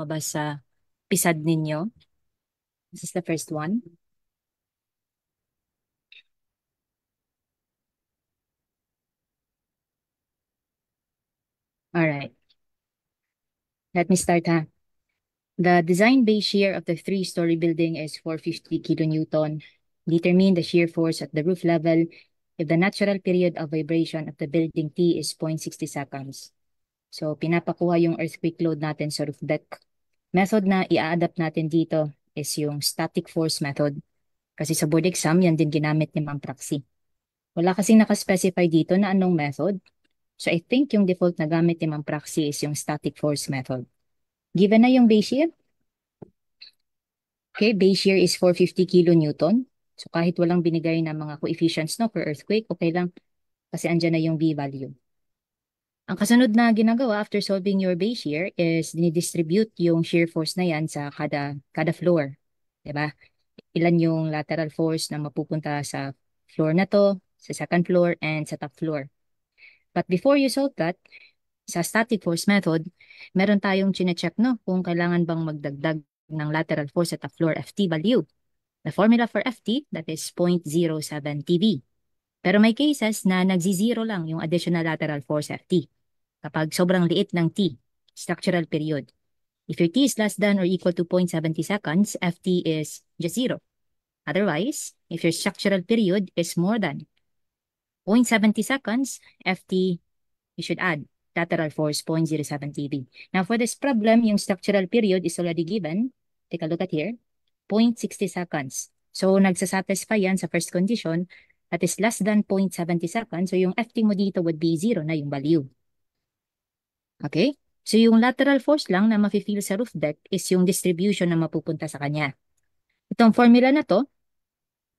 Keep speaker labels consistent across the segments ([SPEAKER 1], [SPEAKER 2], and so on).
[SPEAKER 1] lumabas sa pisad ninyo. This is the first one. All right, let me start ha. The design base shear of the three-story building is 450 kilonewton. Determine the shear force at the roof level if the natural period of vibration of the building T is 0.60 seconds. So, pinapakuha yung earthquake load natin sa roof deck. Method na i-adapt natin dito is yung static force method. Kasi sa board exam, yan din ginamit ni Ma'am Praxi. Wala kasing nakaspecify dito na anong method. So, I think yung default na gamit ni Ma'am Praxi is yung static force method. Given na yung base shear, okay, base shear is 450 kilonewton. So kahit walang binigay na mga coefficients no per earthquake, okay lang kasi andyan na yung B value. Ang kasunod na ginagawa after solving your base shear is dinidistribute yung shear force na yan sa kada floor. Diba? Ilan yung lateral force na mapupunta sa floor na to, sa second floor, and sa top floor. But before you solve that, sa static force method, meron tayong chinecheck no kung kailangan bang magdagdag ng lateral force at top floor FT value. The formula for FT, that is 0.07 TB. Pero may cases na nagzi-zero lang yung additional lateral force FT kapag sobrang liit ng T, structural period. If your T is less than or equal to 0.70 seconds, FT is just zero. Otherwise, if your structural period is more than 0.70 seconds, FT, you should add lateral force 0.07 TB. Now, for this problem, yung structural period is already given. Take a look at here. 0.60 seconds. So, nagsasatisfy yan sa first condition that is less than 0.70 seconds. So, yung FT mo dito would be zero na yung value. Okay? So, yung lateral force lang na mafe-feel sa roof deck is yung distribution na mapupunta sa kanya. Itong formula na to,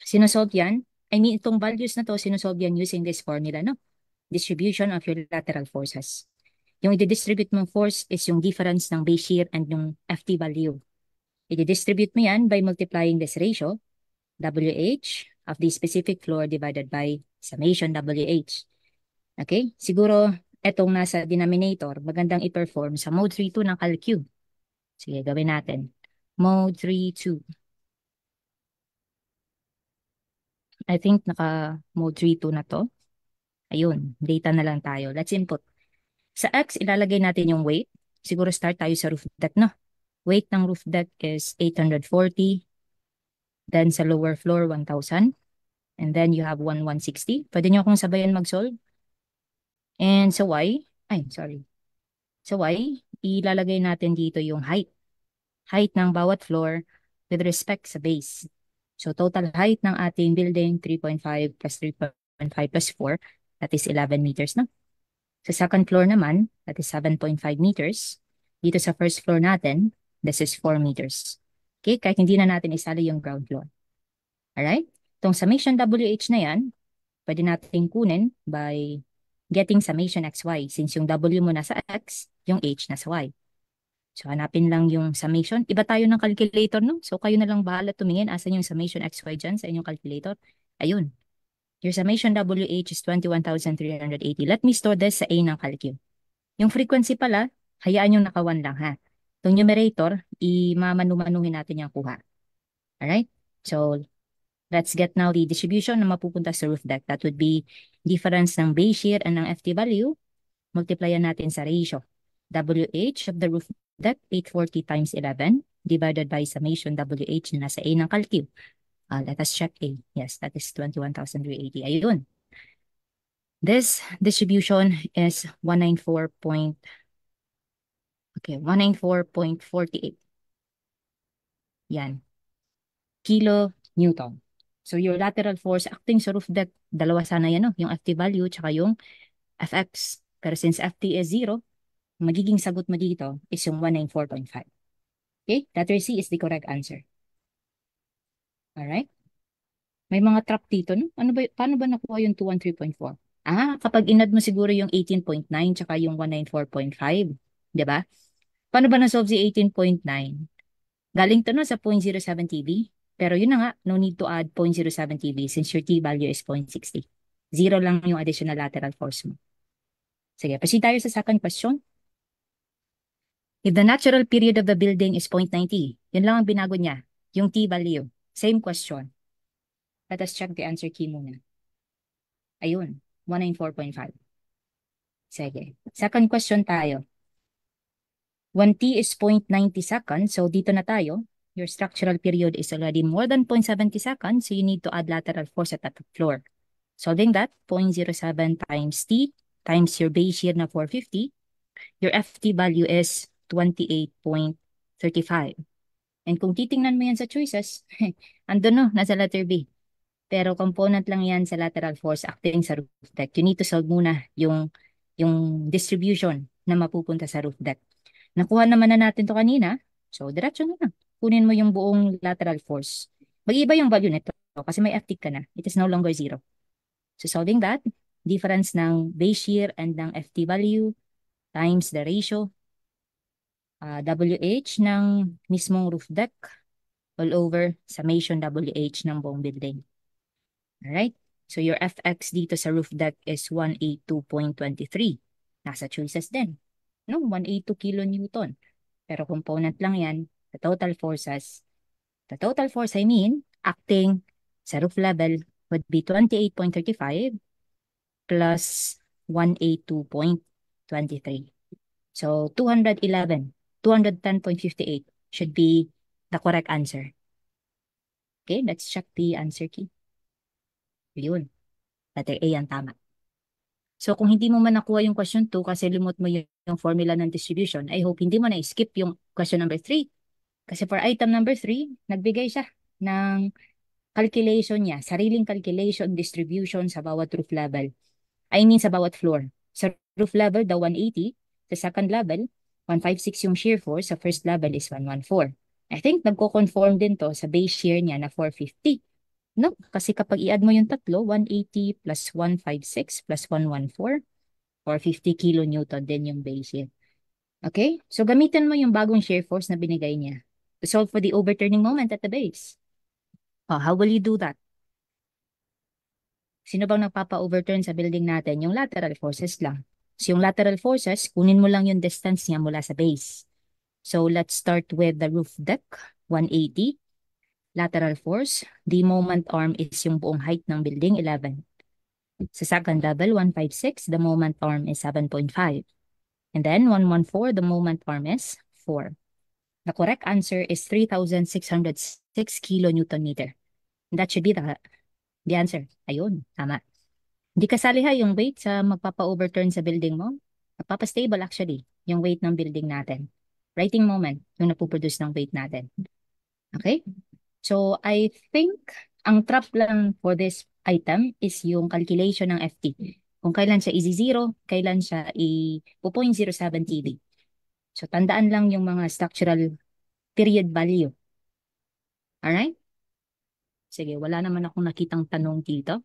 [SPEAKER 1] sinosolve yan. I mean, itong values na to, sinosolve yan using this formula, no? Distribution of your lateral forces. Yung i-distribute mong force is yung difference ng base shear and yung FT value. I-distribute mo yan by multiplying this ratio, WH of the specific floor divided by summation WH. Okay? Siguro, etong nasa denominator, magandang i-perform sa mode 3.2 ng CalQ. Sige, gawin natin. Mode 3.2. I think naka-mode 3.2 na to. Ayun, data na lang tayo. Let's input. Sa X, ilalagay natin yung weight. Siguro start tayo sa roof deck, no? Weight ng roof deck is 840. Then sa lower floor, 1,000. And then you have 1,160. Pwede nyo akong sabayan mag-solve. And sa Y, Sa Y, ilalagay natin dito yung height. Height ng bawat floor with respect sa base. So total height ng ating building, 3.5 plus 3.5 plus 4, that is 11 meters, no? Sa second floor naman, that is 7.5 meters. Dito sa first floor natin, this is 4 meters. Okay, kahit hindi na natin isali yung ground floor. Alright? Itong summation WH na yan, pwede natin kunin by getting summation XY. Since yung W mo nasa X, yung H nasa Y. So, hanapin lang yung summation. Iba tayo ng calculator, no? So, kayo na lang bahala tumingin. Asan yung summation XY dyan sa inyong calculator? Ayun. Your summation WH is 21,380. Let me store this sa A ng calculate. Yung frequency pala, hayaan yung naka 1 lang ha. Itong numerator, imamanumanuhin natin yung kuha. Alright? So, let's get now the distribution na mapupunta sa roof deck. That would be difference ng base shear and ng FT value. Multiplyan natin sa ratio. WH of the roof deck, 840 times 11, divided by summation WH na nasa A ng calculate. Let us check A. Yes, that is 21,380. Ayun. This distribution is 194.48. Yan. Kilo Newton. So your lateral force acting sa roof deck, dalawa sana yan, no? Yung FT value tsaka yung FX. Pero since FT is 0, magiging sagot mo dito is yung 194.5. Okay? Letter C is the correct answer. Alright? May mga trap dito, no? Paano ba nakuha yung 213.4? Kapag inad mo siguro yung 18.9 tsaka yung 194.5. Diba? Paano ba na-solve si 18.9? Galing to no sa 0.07 TB. Pero yun na nga, no need to add 0.07 TB since your T value is 0.60. Zero lang yung additional lateral force mo. Sige, proceed tayo sa second question. If the natural period of the building is 0.90, yun lang ang binago niya, yung T value. Same question. Let us check the answer key muna. Ayun, 194.5. Sige. Second question tayo. When T is 0.90 seconds, so dito na tayo. Your structural period is already more than 0.70 seconds, so you need to add lateral force at the floor. Solving that, 0.07 times T times your base shear na 450, your FT value is 28.35. And kung titingnan mo yan sa choices, andun no, nasa letter B. Pero component lang yan sa lateral force acting sa roof deck. You need to solve muna yung distribution na mapupunta sa roof deck. Nakuha naman na natin to kanina. So, diretso na lang. Kunin mo yung buong lateral force. Mag-iba yung value nito kasi may FT ka na. It is no longer 0. So, solving that, difference ng base shear and ng FT value times the ratio WH ng mismong roof deck all over summation WH ng buong building. Alright? So, your Fx dito sa roof deck is 182.23. Nasa choices din. No, 182 kilonewton. Pero component lang yan, the total forces. The total force, I mean, acting sa roof level would be 28.35 plus 182.23. So, 210.58 should be the correct answer. Okay, let's check the answer key. Yun. Letter A ang tama. So, kung hindi mo man nakuha yung question 2 kasi lumot mo yung formula ng distribution, I hope hindi mo na-skip yung question number 3. Kasi for item number 3, nagbigay siya ng calculation niya, sariling calculation distribution sa bawat roof level. I mean sa bawat floor. Sa roof level, daw 180. Sa second level, 156 yung shear force. Sa first level is 114. I think nagko-conform din to sa base shear niya na 450. No? Kasi kapag i-add mo yung tatlo, 180 plus 156 plus 114, 450 kilonewton din yung base shear. Okay? So gamitin mo yung bagong shear force na binigay niya to solve for the overturning moment at the base. Oh, how will you do that? Sino bang nagpapa-overturn sa building natin? Yung lateral forces lang. So yung lateral forces, kunin mo lang yung distance niya mula sa base. So let's start with the roof deck, 180. Lateral force, the moment arm is yung buong height ng building, 11. Sa second level, 156, the moment arm is 7.5. And then 114, the moment arm is 4. The correct answer is 3,606 kilonewton meter. And that should be the answer. Ayun, tama. Hindi kasali ha yung weight sa magpapa-overturn sa building mo. Magpapa-stable actually yung weight ng building natin. Writing moment, yung napuproduce ng weight natin. Okay? So, I think ang trap lang for this item is yung calculation ng FT. Kung kailan siya i-0, kailan siya i-0.07 TB. So, tandaan lang yung mga structural period value. Alright? Sige, wala naman akong nakitang tanong dito.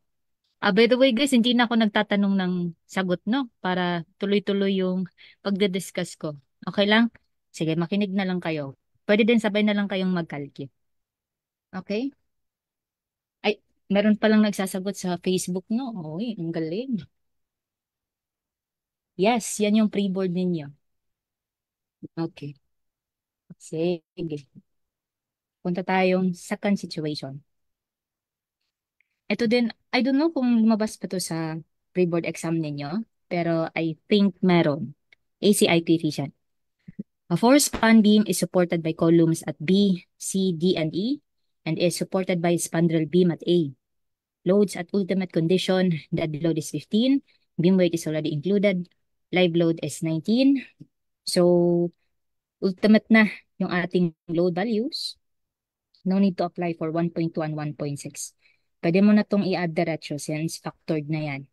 [SPEAKER 1] By the way guys, hindi na ako nagtatanong ng sagot, no? Para tuloy-tuloy yung pagde-discuss ko. Okay lang? Sige, makinig na lang kayo. Pwede din sabay na lang kayong mag-calculate. Okay? Ay, meron palang nagsasagot sa Facebook, no? Uy, ang galing. Yes, yan yung pre-board ninyo. Okay. Sige. Punta tayong second situation. Ito din, I don't know kung lumabas pa to sa pre-board exam ninyo, pero I think meron. ACI coefficient. A four-span beam is supported by columns at B, C, D, and E, and is supported by spandrel beam at A. Loads at ultimate condition, dead load is 15, beam weight is already included, live load is 19. So, ultimate na yung ating load values. No need to apply for 1.2 and 1.6. Pwede mo na itong i-add diretso since factored na yan.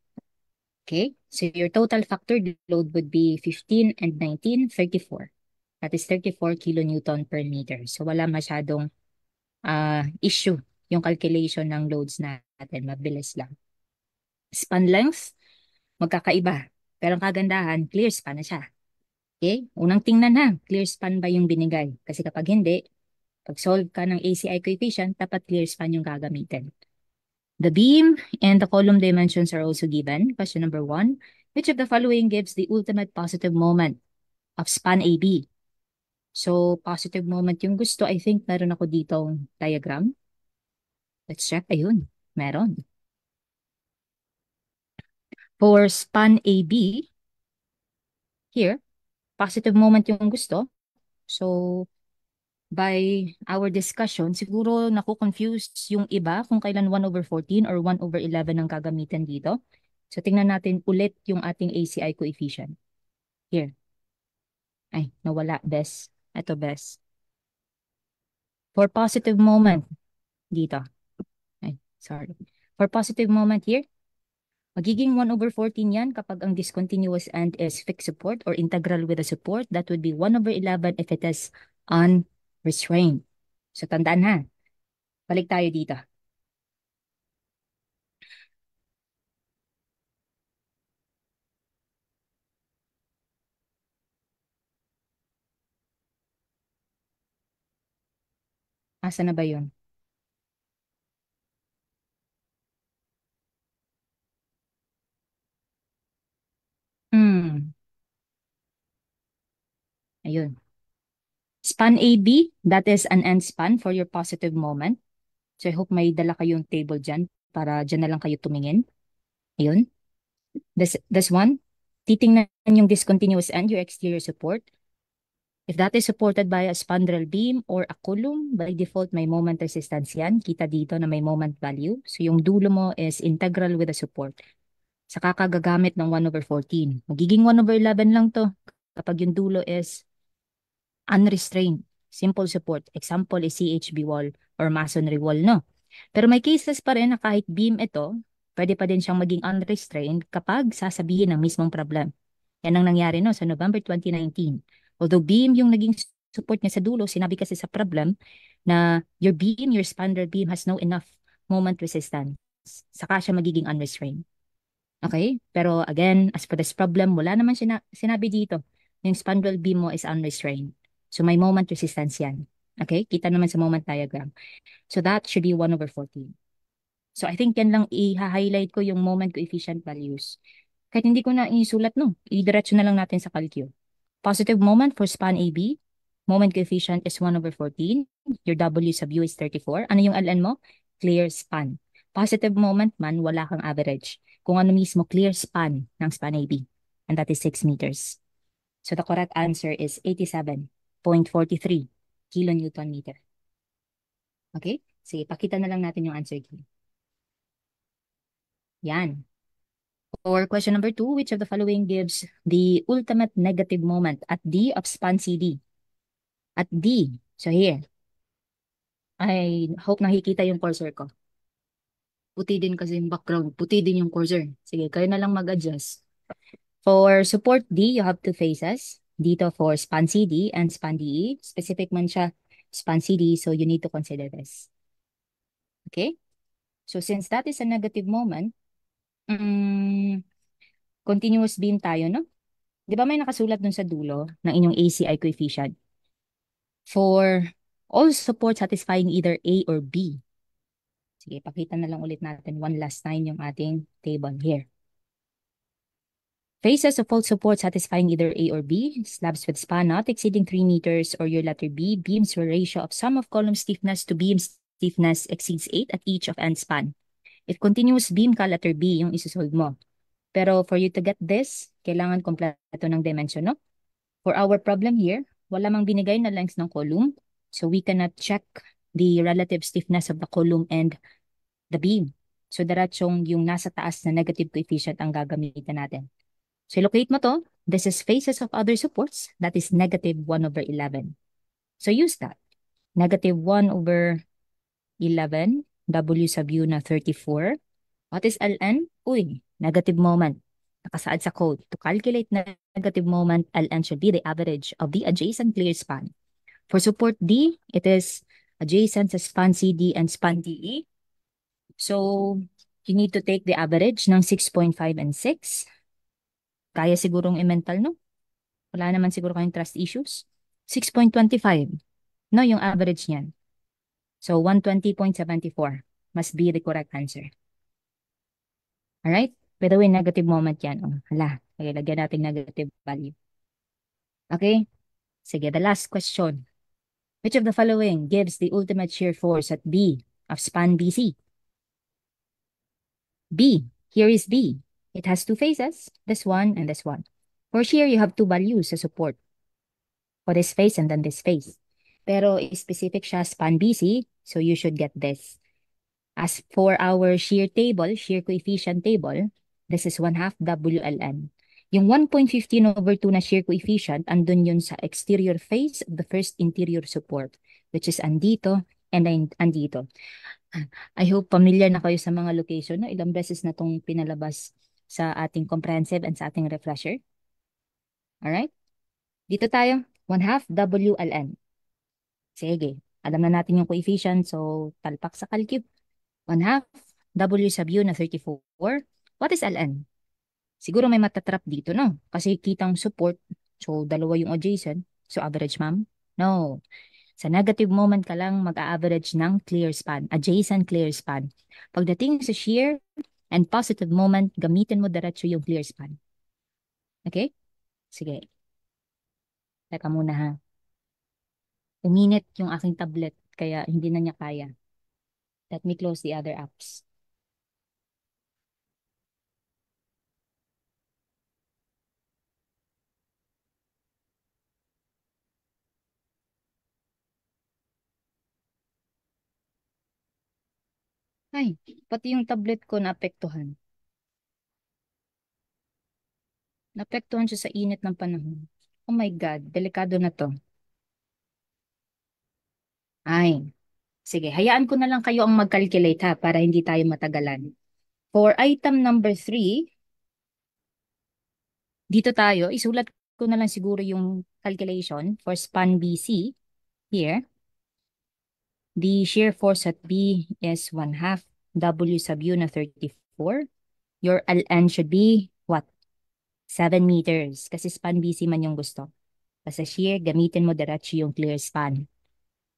[SPEAKER 1] Okay? So, your total factored load would be 15 and 19, 34. That is 34 kilonewton per meter. So, wala masyadong issue yung calculation ng loads natin. Mabilis lang. Span length, magkakaiba. Pero ang kagandahan, clear span na siya. Okay? Unang tingnan ha, clear span ba yung binigay? Kasi kapag hindi, pag solve ka ng ACI coefficient, dapat clear span yung gagamitin. The beam and the column dimensions are also given. Question number 1, which of the following gives the ultimate positive moment of span AB? So, positive moment yung gusto. I think meron ako dito diagram. Let's check. Ayun, meron. For span AB, here, positive moment yung gusto. So, by our discussion, siguro naku-confuse yung iba kung kailan 1/14 or 1/11 ang gagamitin dito. So, tingnan natin ulit yung ating ACI coefficient. Here. Ay, nawala, bes. Ito, bes. For positive moment, dito. Ay, sorry. For positive moment here, magiging 1/14 yan kapag ang discontinuous end is fixed support or integral with a support. That would be 1/11 if it is unrestrained. So, tandaan ha. Balik tayo dito. Asa na ba yun? Hmm, ayun. Span AB, that is an end span for your positive moment. So, I hope may dala kayong table dyan para dyan na lang kayo tumingin. Ayun. This one, titingnan yung discontinuous end, your exterior support. If that is supported by a spandrel beam or a column, by default may moment resistance yan. Kita dito na may moment value. So yung dulo mo is integral with a support. Saka ka gagamit ng 1/14. Magiging 1/11 lang to kapag yung dulo is unrestrained. Simple support. Example is CHB wall or masonry wall, no? Pero may cases pa rin na kahit beam ito, pwede pa din siyang maging unrestrained kapag sasabihin ng mismong problem. Yan ang nangyari no sa November 2019. Although beam yung naging support niya sa dulo, sinabi kasi sa problem na your beam, your spandrel beam has no enough moment resistance. Saka siya magiging unrestrained. Okay? Pero again, as for this problem, wala naman sinabi dito. Yung spandrel beam mo is unrestrained. So may moment resistance yan. Okay? Kita naman sa moment diagram. So that should be 1/14. So I think yan lang i-highlight ko yung moment coefficient values. Kahit hindi ko na isulat no, i-diretso na lang natin sa calcu. Positive moment for span AB, moment coefficient is 1/14. Your W sub U is 34. Ano yung LN mo? Clear span. Positive moment man, wala kang average. Kung ano mismo, clear span ng span AB. And that is 6 meters. So the correct answer is 87.43 kilonewton meter. Okay? Sige, pakita na lang natin yung answer key. Yan. For question number 2, which of the following gives the ultimate negative moment at D of span CD? At D, so here, I hope nakikita yung cursor ko. Puti din kasi yung background, puti din yung cursor. Sige, kayo na lang mag-adjust. For support D, you have two phases. Dito for span CD and span DE. Specific man siya, span CD, so you need to consider this. Okay? So since that is a negative moment, continuous beam tayo, no? Di ba may nakasulat dun sa dulo ng inyong ACI coefficient? For all support satisfying either A or B. Sige, pakita na lang ulit natin one last time yung ating table here. Faces of all support satisfying either A or B, slabs with span not exceeding 3 meters, or your letter B, beams where ratio of sum of column stiffness to beam stiffness exceeds 8 at each of end span. If continuous beam ka, letter B yung isusolve mo. Pero for you to get this, kailangan kompleto ng dimension, no? For our problem here, wala mang binigay na length ng column, so we cannot check the relative stiffness of the column and the beam. So diretsong yung nasa taas na negative coefficient ang gagamitin natin. So locate mo to. This is faces of other supports. That is negative 1/11. So use that. Negative 1/11. W sub U na 34. What is LN? Uy, negative moment. Nakasaad sa code. To calculate negative moment, LN should be the average of the adjacent clear span. For support D, it is adjacent sa span CD and span DE. So, you need to take the average ng 6.5 and 6. Kaya sigurong i-mental, no? Wala naman siguro kayong trust issues. 6.25, no? Yung average niyan. So, 120.74 must be the correct answer. Alright? By the way, negative moment yan. Oh, hala, okay, lagyan natin negative value. Okay? Sige, the last question. Which of the following gives the ultimate shear force at B of span BC? B. Here is B. It has two faces, this one and this one. For shear, you have two values sa support. For this face and then this face. Pero specific siya span BC, so you should get this. As for our shear table, shear coefficient table, this is 1 half WLN. Yung 1.15/2 na shear coefficient, andun yun sa exterior face of the first interior support, which is andito and andito. I hope familiar na kayo sa mga location. No? Ilang beses na itong pinalabas sa ating comprehensive and sa ating refresher. Alright? Dito tayo, 1 half WLN. Sige, alam na natin yung coefficient, so talpak sa calcube. 1 half W sub U na 34. What is LN? Siguro may matatrap dito, no? Kasi kitang support, so dalawa yung adjacent. So average, ma'am? No. Sa negative moment ka lang mag-a-average ng clear span, adjacent clear span. Pagdating sa shear and positive moment, gamitin mo diretso yung clear span. Okay? Sige. Teka muna ha. Uminit yung aking tablet, kaya hindi na niya kaya. Let me close the other apps. Ay, pati yung tablet ko naapektuhan. Naapektuhan siya sa init ng panahon. Oh my God, delikado na to. Ay, sige, hayaan ko na lang kayo ang mag-calculate ha, para hindi tayo matagalan. For item number 3, dito tayo, isulat ko na lang siguro yung calculation for span BC. Here, the shear force at B is 1 half W sub U na 34. Your LN should be what? 7 meters. Kasi span BC man yung gusto. Kasi shear, gamitin mo diretso yung clear span.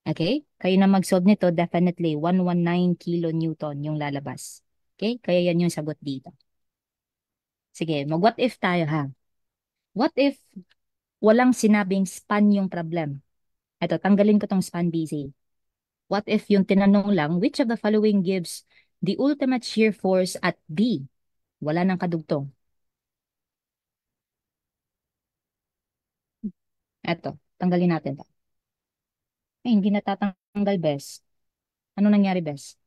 [SPEAKER 1] Okay? Kayo na mag-solve nito, definitely 119 kilonewton yung lalabas. Okay? Kaya yan yung sagot dito. Sige, mag-what if tayo ha. What if walang sinabing span yung problem? Ito, tanggalin ko tong span BC. What if yung tinanong lang, which of the following gives the ultimate shear force at B? Wala nang kadugtong. Ito, tanggalin natin to. Ay, hindi natatanggal, bes. Ano nangyari, bes?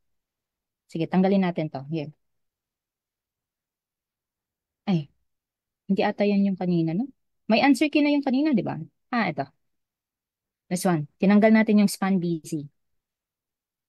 [SPEAKER 1] Sige, tanggalin natin to. Here. Ay, hindi ata yan yung kanina, no? May answer key na yung kanina, di ba? Ito. This one. Tinanggal natin yung span BC.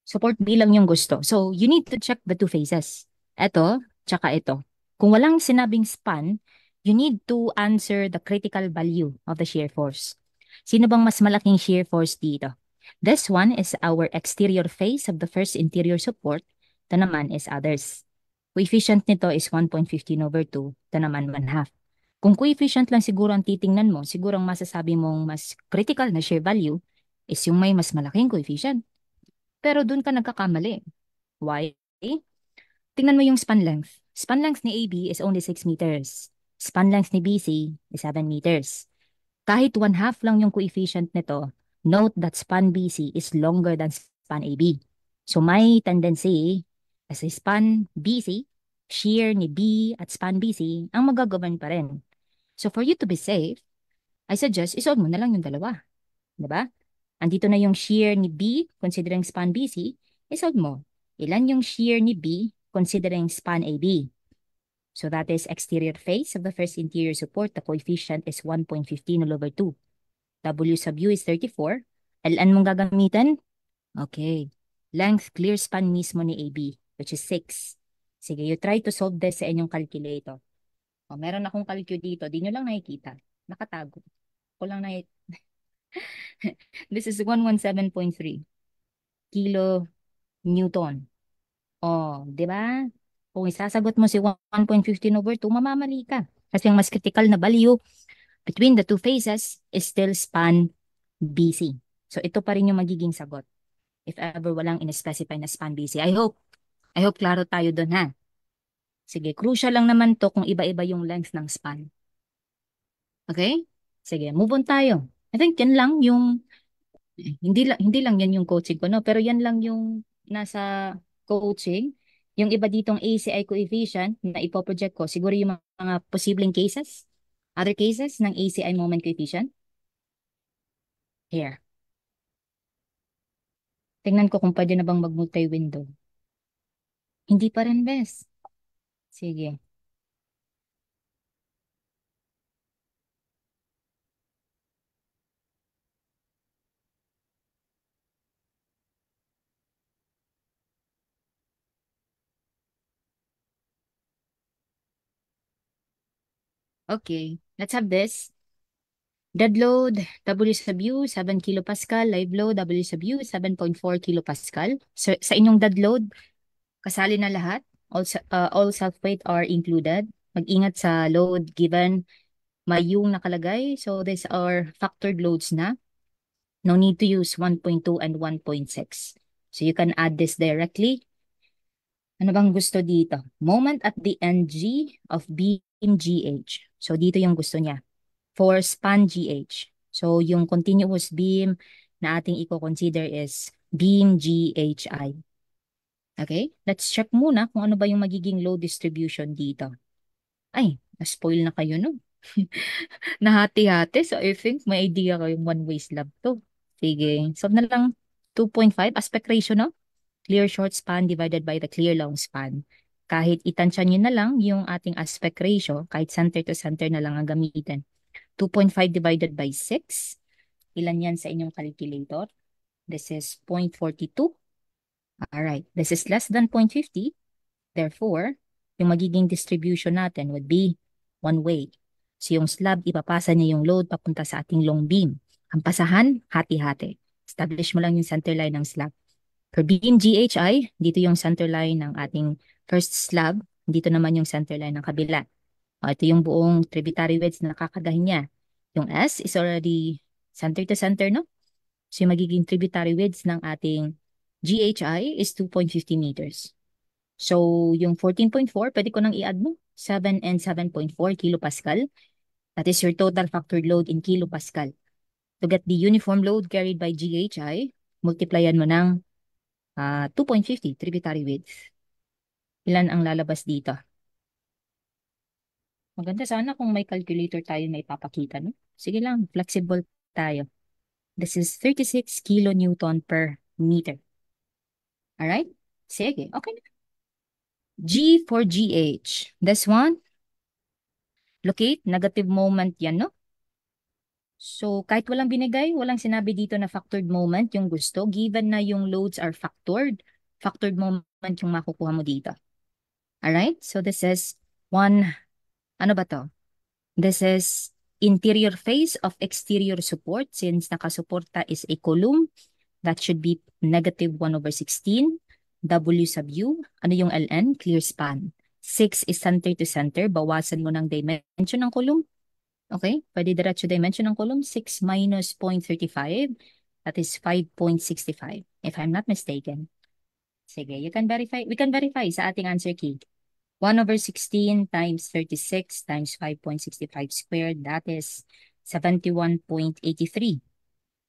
[SPEAKER 1] Support B lang yung gusto. So, you need to check the two phases. Ito, tsaka ito. Kung walang sinabing span, you need to answer the critical value of the shear force. Sino bang mas malaking shear force dito? This one is our exterior face of the first interior support. Ito naman is others. Coefficient nito is 1.15/2. Ito naman 1 half. Kung coefficient lang siguro ang titingnan mo, siguro ang masasabi mong mas critical na shear value is yung may mas malaking coefficient. Pero dun ka nagkakamali. Why? Tingnan mo yung span length. Span length ni AB is only 6 meters. Span length ni BC is 7 meters. Kahit 1 half lang yung coefficient nito, note that span BC is longer than span AB. So may tendency, kasi span BC, shear ni B at span BC, ang magagovern pa rin. So for you to be safe, I suggest isolve mo na lang yung dalawa. Diba? Andito na yung shear ni B, considering span BC, isolve mo. Ilan yung shear ni B, considering span AB? So that is exterior face of the first interior support. The coefficient is 1.15/2. W sub U is 34. LN mong gagamitin? Okay. Length clear span mismo ni AB, which is 6. Sige, you try to solve this sa inyong calculator. Meron akong calculator dito. Di nyo lang nakikita. Nakatago. Ko lang na This is 117.3 kilo Newton. Di ba? Kung isasagot mo si 1.15/2, mamamali ka. Kasi ang mas critical na value between the two phases is still span BC. So ito pa rin yung magiging sagot if ever walang in-specify na span BC. I hope klaro tayo doon ha. Sige, crucial lang naman to kung iba-iba yung length ng span. Okay? Sige, move on tayo. I think yan lang yung, hindi lang yan yung coaching ko, no? Pero yan lang yung nasa coaching. Yung iba ditong ACI coefficient na ipoproject ko, siguro yung mga posibleng cases, other cases ng ACI moment coefficient. Here. Tingnan ko kung pwede na bang mag-multi-window. Hindi pa rin, bes. Sige. Okay. Let's have this. Dead load, W sub U, 7 kilopascal. Live load, W sub U, 7.4 kilopascal. So, sa inyong dead load, kasali na lahat. All self-weight are included. Mag-ingat sa load given may yung nakalagay. So, these are factored loads na. No need to use 1.2 and 1.6. So, you can add this directly. Ano bang gusto dito? Moment at the NG of beam GH. So, dito yung gusto niya. For span GH. So, yung continuous beam na ating i-consider is beam GHI. Okay? Let's check muna kung ano ba yung magiging load distribution dito. Ay, na-spoil na kayo, no? Nahati-hati. So, I think may idea kayong one-way slab to. Sige. So, na lang 2.5 aspect ratio, no? Clear short span divided by the clear long span. Kahit itansya nyo na lang yung ating aspect ratio, kahit center to center na lang ang gamitin. 2.5 divided by 6. Ilan yan sa inyong calculator? This is 0.42. Alright, this is less than 0.50. Therefore, yung magiging distribution natin would be one way. So yung slab, ipapasa niya yung load papunta sa ating long beam. Ang pasahan, hati-hati. Establish mo lang yung center line ng slab. For beam GHI, dito yung center line ng ating first slab. Dito naman yung center line ng kabila. Ito yung buong tributary wedge na nakakagahin niya. Yung S is already center to center, no? So yung magiging tributary width ng ating GHI is 2.50 meters. So yung 14.4, pwede ko nang i-add mo. 7 and 7.4 kilopascal. That is your total factored load in kilopascal. To get the uniform load carried by GHI, multiplyan mo ng 2.50 tributary width. Ilan ang lalabas dito? Maganda sana kung may calculator tayo na ipapakita, no? Sige lang, flexible tayo. This is 36 kilonewton per meter. Alright? Sige, okay. G for GH. This one, locate, negative moment yan, no? So, kahit walang binigay, walang sinabi dito na factored moment yung gusto. Given na yung loads are factored moment yung makukuha mo dito. Alright? So, this is one, ano ba to? This is interior face of exterior support. Since nakasuporta is a column, that should be negative 1/16. W sub U, ano yung LN? Clear span. 6 is center to center. Bawasan mo ng dimension ng column. Okay? Pwede diretso dimension ng column. 6 minus 0.35. That is 5.65. If I'm not mistaken. Sige, you can verify. We can verify sa ating answer key. 1/16 times 36 times 5.65 squared. That is 71.83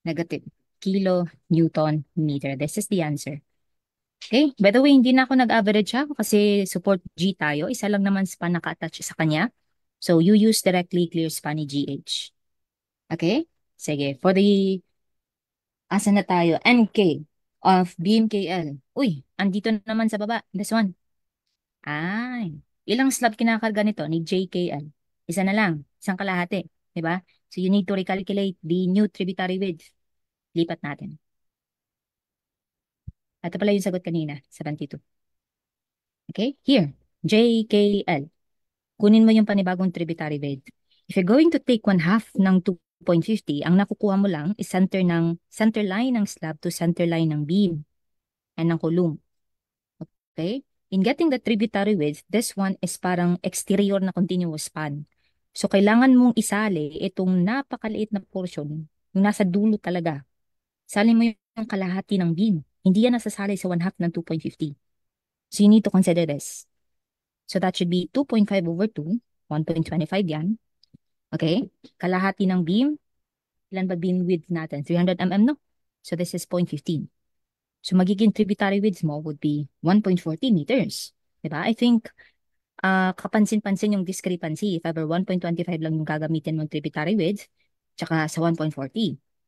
[SPEAKER 1] negative kilo Newton meter. This is the answer. Okay? By the way, hindi na ako nag-average ha kasi support G tayo. Isa lang naman span naka-attach sa kanya. So, you use directly clear span ni GH. Okay? Sige. For the, asa na tayo? NK of BMKL. Uy, andito naman sa baba. This one. Ay, ilang slab kinakarga nito ni JKL? Isa na lang. Isang kalahati. Diba? So, you need to recalculate the new tributary width. Lipat natin. Ito pala yung sagot kanina, 72. Okay, here, JKL. Kunin mo yung panibagong tributary bed. If you're going to take 1/2 ng 2.50, ang nakukuha mo lang is center line ng slab to center line ng beam and ng column. Okay? In getting the tributary width, this one is parang exterior na continuous span. So, kailangan mong isali itong napakaliit na portion, yung nasa dulo talaga. Sali mo yung kalahati ng beam. Hindi yan nasasali sa 1/2 ng 2.50. So, you need to consider this. So, that should be 2.5/2, 1.25 yan. Okay? Kalahati ng beam Ilan ba beam width natin? 300 mm, no? So this is 0.15. So magiging tributary width mo would be 1.40 meters. Diba? I think kapansin-pansin yung discrepancy. If ever 1.25 lang yung gagamitin mong tributary width, tsaka sa 1.40.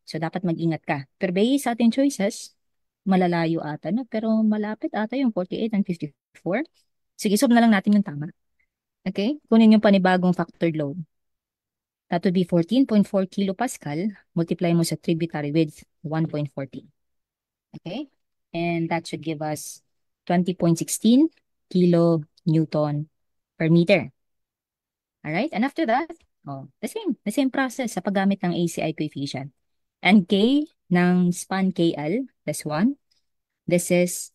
[SPEAKER 1] So dapat mag-ingat ka. Pero based sa ating choices, malalayo ata, no? Pero malapit ata yung 48 and 54. Sige, solve na lang natin yung tama. Okay? Kunin yung panibagong factored load. That would be 14.4 kilopascal multiply mo sa tributary width 1.40. Okay? And that should give us 20.16 kilonewton per meter. Alright? And after that, the same process sa paggamit ng ACI coefficient. And K ng span KL, this one. This is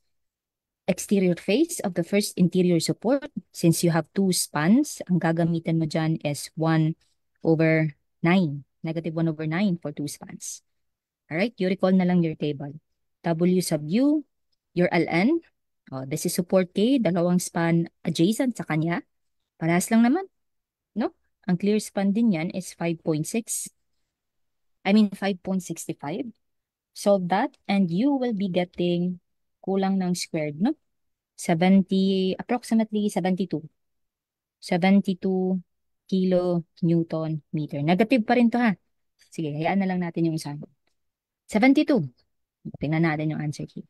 [SPEAKER 1] exterior face of the first interior support. Since you have two spans, ang gagamitin mo dyan is 1/9. Negative 1/9 for two spans. Alright? You recall na lang your table. W sub U, your LN. This is support K, dalawang span adjacent sa kanya. Parehas lang naman. No? Ang clear span din yan is 5.65. Solve that and you will be getting kulang ng squared, no? Approximately 72. 72 kilonewton meter. Negative pa rin to, ha? Sige, hayaan na lang natin yung sagot. 72. Tingnan natin yung answer key.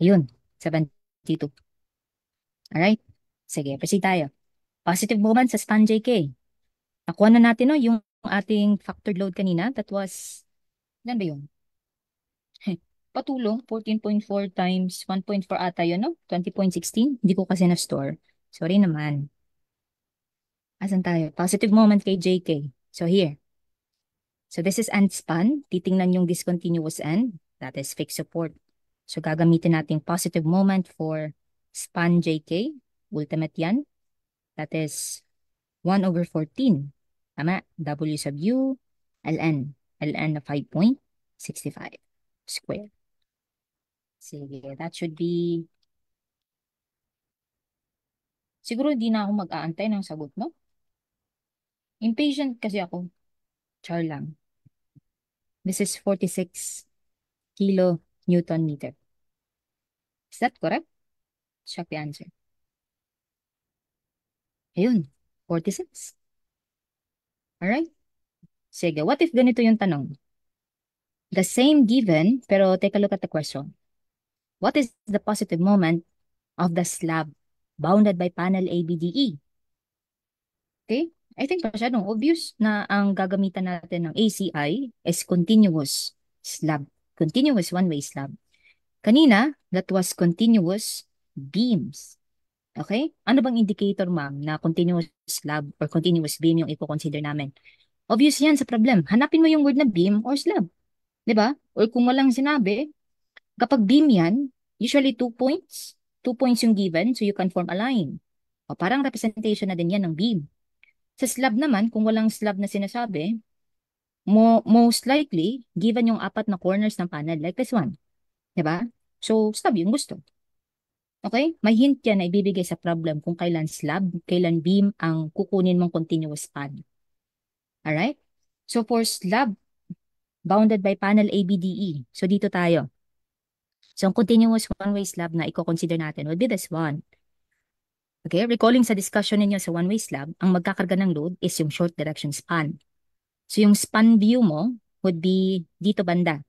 [SPEAKER 1] Ayun, 72. Alright? Sige, proceed tayo. Positive moment sa span JK. Nakuha na natin, no, yung ating factored load kanina. That was, ilan ba yun? Patulong, 14.4 times 1.4 ata yun, no? 20.16. Hindi ko kasi na-store. Sorry naman. Asan tayo? Positive moment kay JK. So here. So this is end span. Titingnan yung discontinuous end. That is fixed support. So gagamitin natin positive moment for span JK. Ultimate yan. That is 1/14. Tama. W sub U, LN. LN na 5.65 square. Sige, that should be... Siguro hindi na ako mag-aantay ng sagot, no? Impatient kasi ako. Char lang. This is 46 kilonewton meter. Is that correct? Check the answer. Ayun, 46. Alright? Sige, what if ganito yung tanong? The same given, pero take a look at the question. What is the positive moment of the slab bounded by panel ABDE? Okay? I think masyadong obvious na ang gagamitan natin ng ACI is continuous slab. Continuous one-way slab. Kanina, that was continuous beams. Okay? Ano bang indicator, ma'am, na continuous slab or continuous beam yung i-consider namin? Obvious yan sa problem. Hanapin mo yung word na beam or slab. 'Di ba? Or kung walang sinabi, kapag beam yan, usually 2 points. 2 points yung given, so you can form a line. O parang representation na din yan ng beam. Sa slab naman, kung walang slab na sinasabi, most likely, given yung 4 na corners ng panel, like this one. 'Di ba? So, slab yung gusto. Okay? May hint yan na ibibigay sa problem kung kailan slab, kailan beam ang kukunin mong continuous span. Alright? So, for slab, bounded by panel ABDE. So, dito tayo. So, ang continuous one-way slab na i-consider natin would be this one. Okay? Recalling sa discussion ninyo sa one-way slab, ang magkakarga ng load is yung short direction span. So, yung span view mo would be dito banda.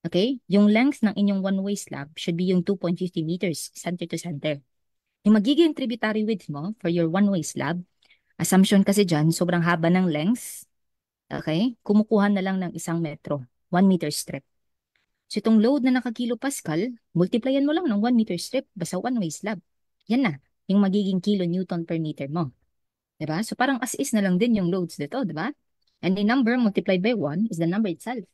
[SPEAKER 1] Okay? Yung length ng inyong one-way slab should be yung 2.50 meters, center to center. Yung magiging tributary width mo for your one-way slab, assumption kasi dyan, sobrang haba ng length. Okay? Kumukuha na lang ng 1 metro, 1 meter strip. So itong load na nakakilopascal, multiplyan mo lang ng 1 meter strip basta one-way slab. Yan na, yung magiging kilonewton per meter mo. Diba? So parang as is na lang din yung loads dito, diba? And the number multiplied by 1 is the number itself.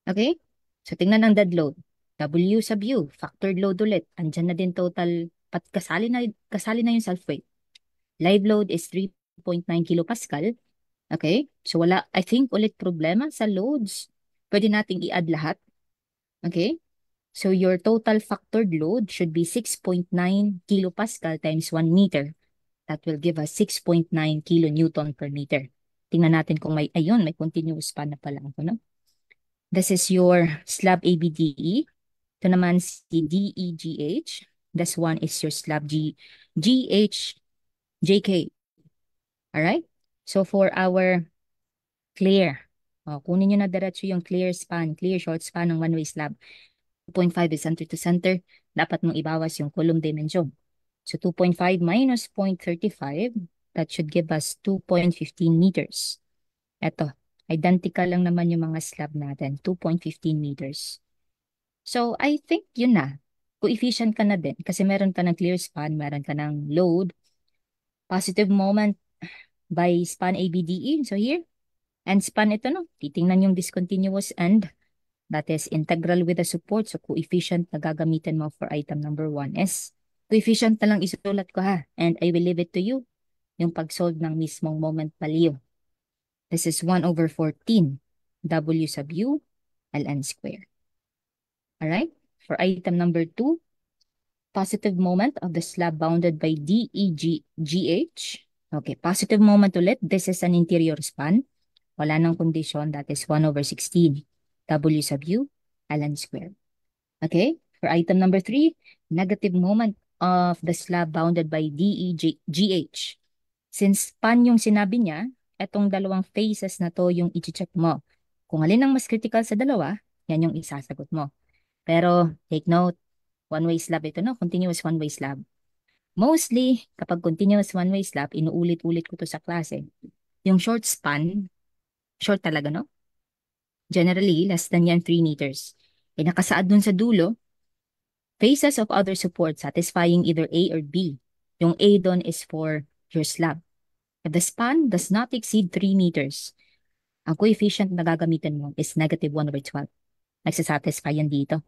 [SPEAKER 1] Okay? So tingnan ang dead load. W sub U, factored load ulit. Andyan na din total, kasali na yung self-weight. Live load is 3.9 kilopascal. Okay? So wala, I think, ulit problema sa loads. Pwede nating i-add lahat. Okay? So your total factored load should be 6.9 kilopascal times 1 meter. That will give us 6.9 kilonewton per meter. Tingnan natin kung may continuous span na pala ako, no? This is your slab ABDE. Ito naman si DEGH. This one is your slab GHJK. Alright? So for our clear, kunin nyo na diretso yung clear short span ng one-way slab. 2.5 is center to center. Dapat mong ibawas yung column dimension. So 2.5 minus 0.35, that should give us 2.15 meters. Ito, identical lang naman yung mga slab natin, 2.15 meters. So I think yun na. Coefficient ka na din kasi meron ka ng clear span, meron ka ng load, positive moment by span ABDE. So here, and span ito, no? Titingnan yung discontinuous end. That is integral with the support. So coefficient na gagamitin mo for item number 1 is coefficient na lang isulat ko ha. And I will leave it to you yung pag-solve ng mismong moment value. This is 1 over 14 W sub U ln square. Alright? For item number 2, positive moment of the slab bounded by DEGH. Okay, positive moment ulit. This is an interior span. Wala nang condition. That is 1 over 16 W sub U ln square. Okay? For item number 3, negative moment of the slab bounded by DEGH. Since span yung sinabi niya, etong dalawang phases na to yung i-check mo. Kung alin ang mas critical sa dalawa, yan yung isasagot mo. Pero take note, one-way slab ito, no? Continuous one-way slab. Mostly, kapag continuous one-way slab, inuulit-ulit ko to sa klase. Yung short span, short talaga, no? Generally, less than yan 3 meters. Nakasaad dun sa dulo, phases of other support satisfying either A or B. Yung A dun is for your slab. If the span does not exceed 3 meters, ang coefficient na gagamitin mo is negative 1 over 12. Nagsasatisfy yan dito.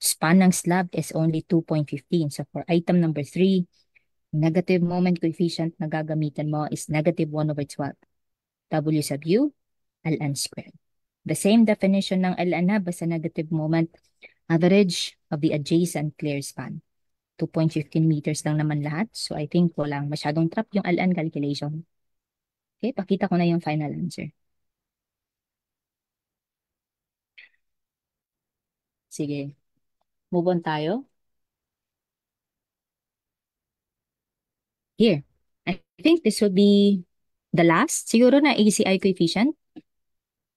[SPEAKER 1] Span ng slab is only 2.15. So for item number 3, negative moment coefficient na gagamitin mo is negative 1 over 12. W sub U ln squared. The same definition ng ln na basta negative moment average of the adjacent clear span. 2.15 meters lang naman lahat. So I think walang masyadong trap yung ln calculation. Okay, pakita ko na yung final answer. Sige, move on tayo. Here, I think this will be the last, siguro na ACI coefficient.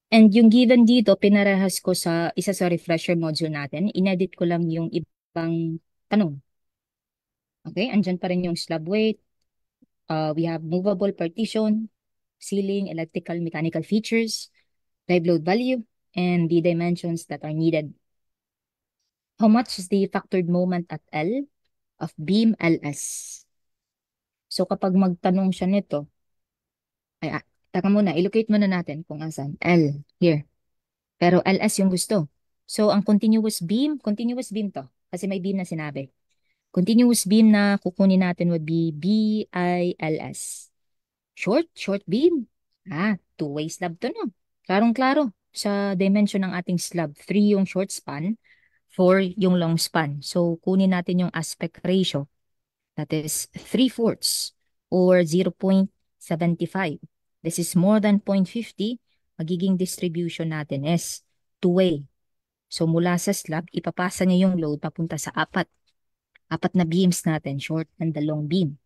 [SPEAKER 1] And yung given dito, pinarehas ko sa isa sa refresher module natin. Inedit ko lang yung ibang tanong. Okay, andyan pa rin yung slab weight. We have movable partition, ceiling, electrical, mechanical features, live load value, and the dimensions that are needed. How much is the factored moment at L of beam LS? So kapag magtanong siya nito, taka muna, illocate muna natin kung asan. L, here. Pero LS yung gusto. So ang continuous beam to. Kasi may beam na sinabi. Continuous beam na kukunin natin would be BILS. Short beam. Two-way slab to na. Klarong-klaro. Sa dimension ng ating slab, 3 yung short span, 4 yung long span. So kunin natin yung aspect ratio. That is 3/4 or 0.75. This is more than 0.50. Magiging distribution natin is two-way. So mula sa slab, ipapasa niya yung load papunta sa apat na beams natin, short and the long beam.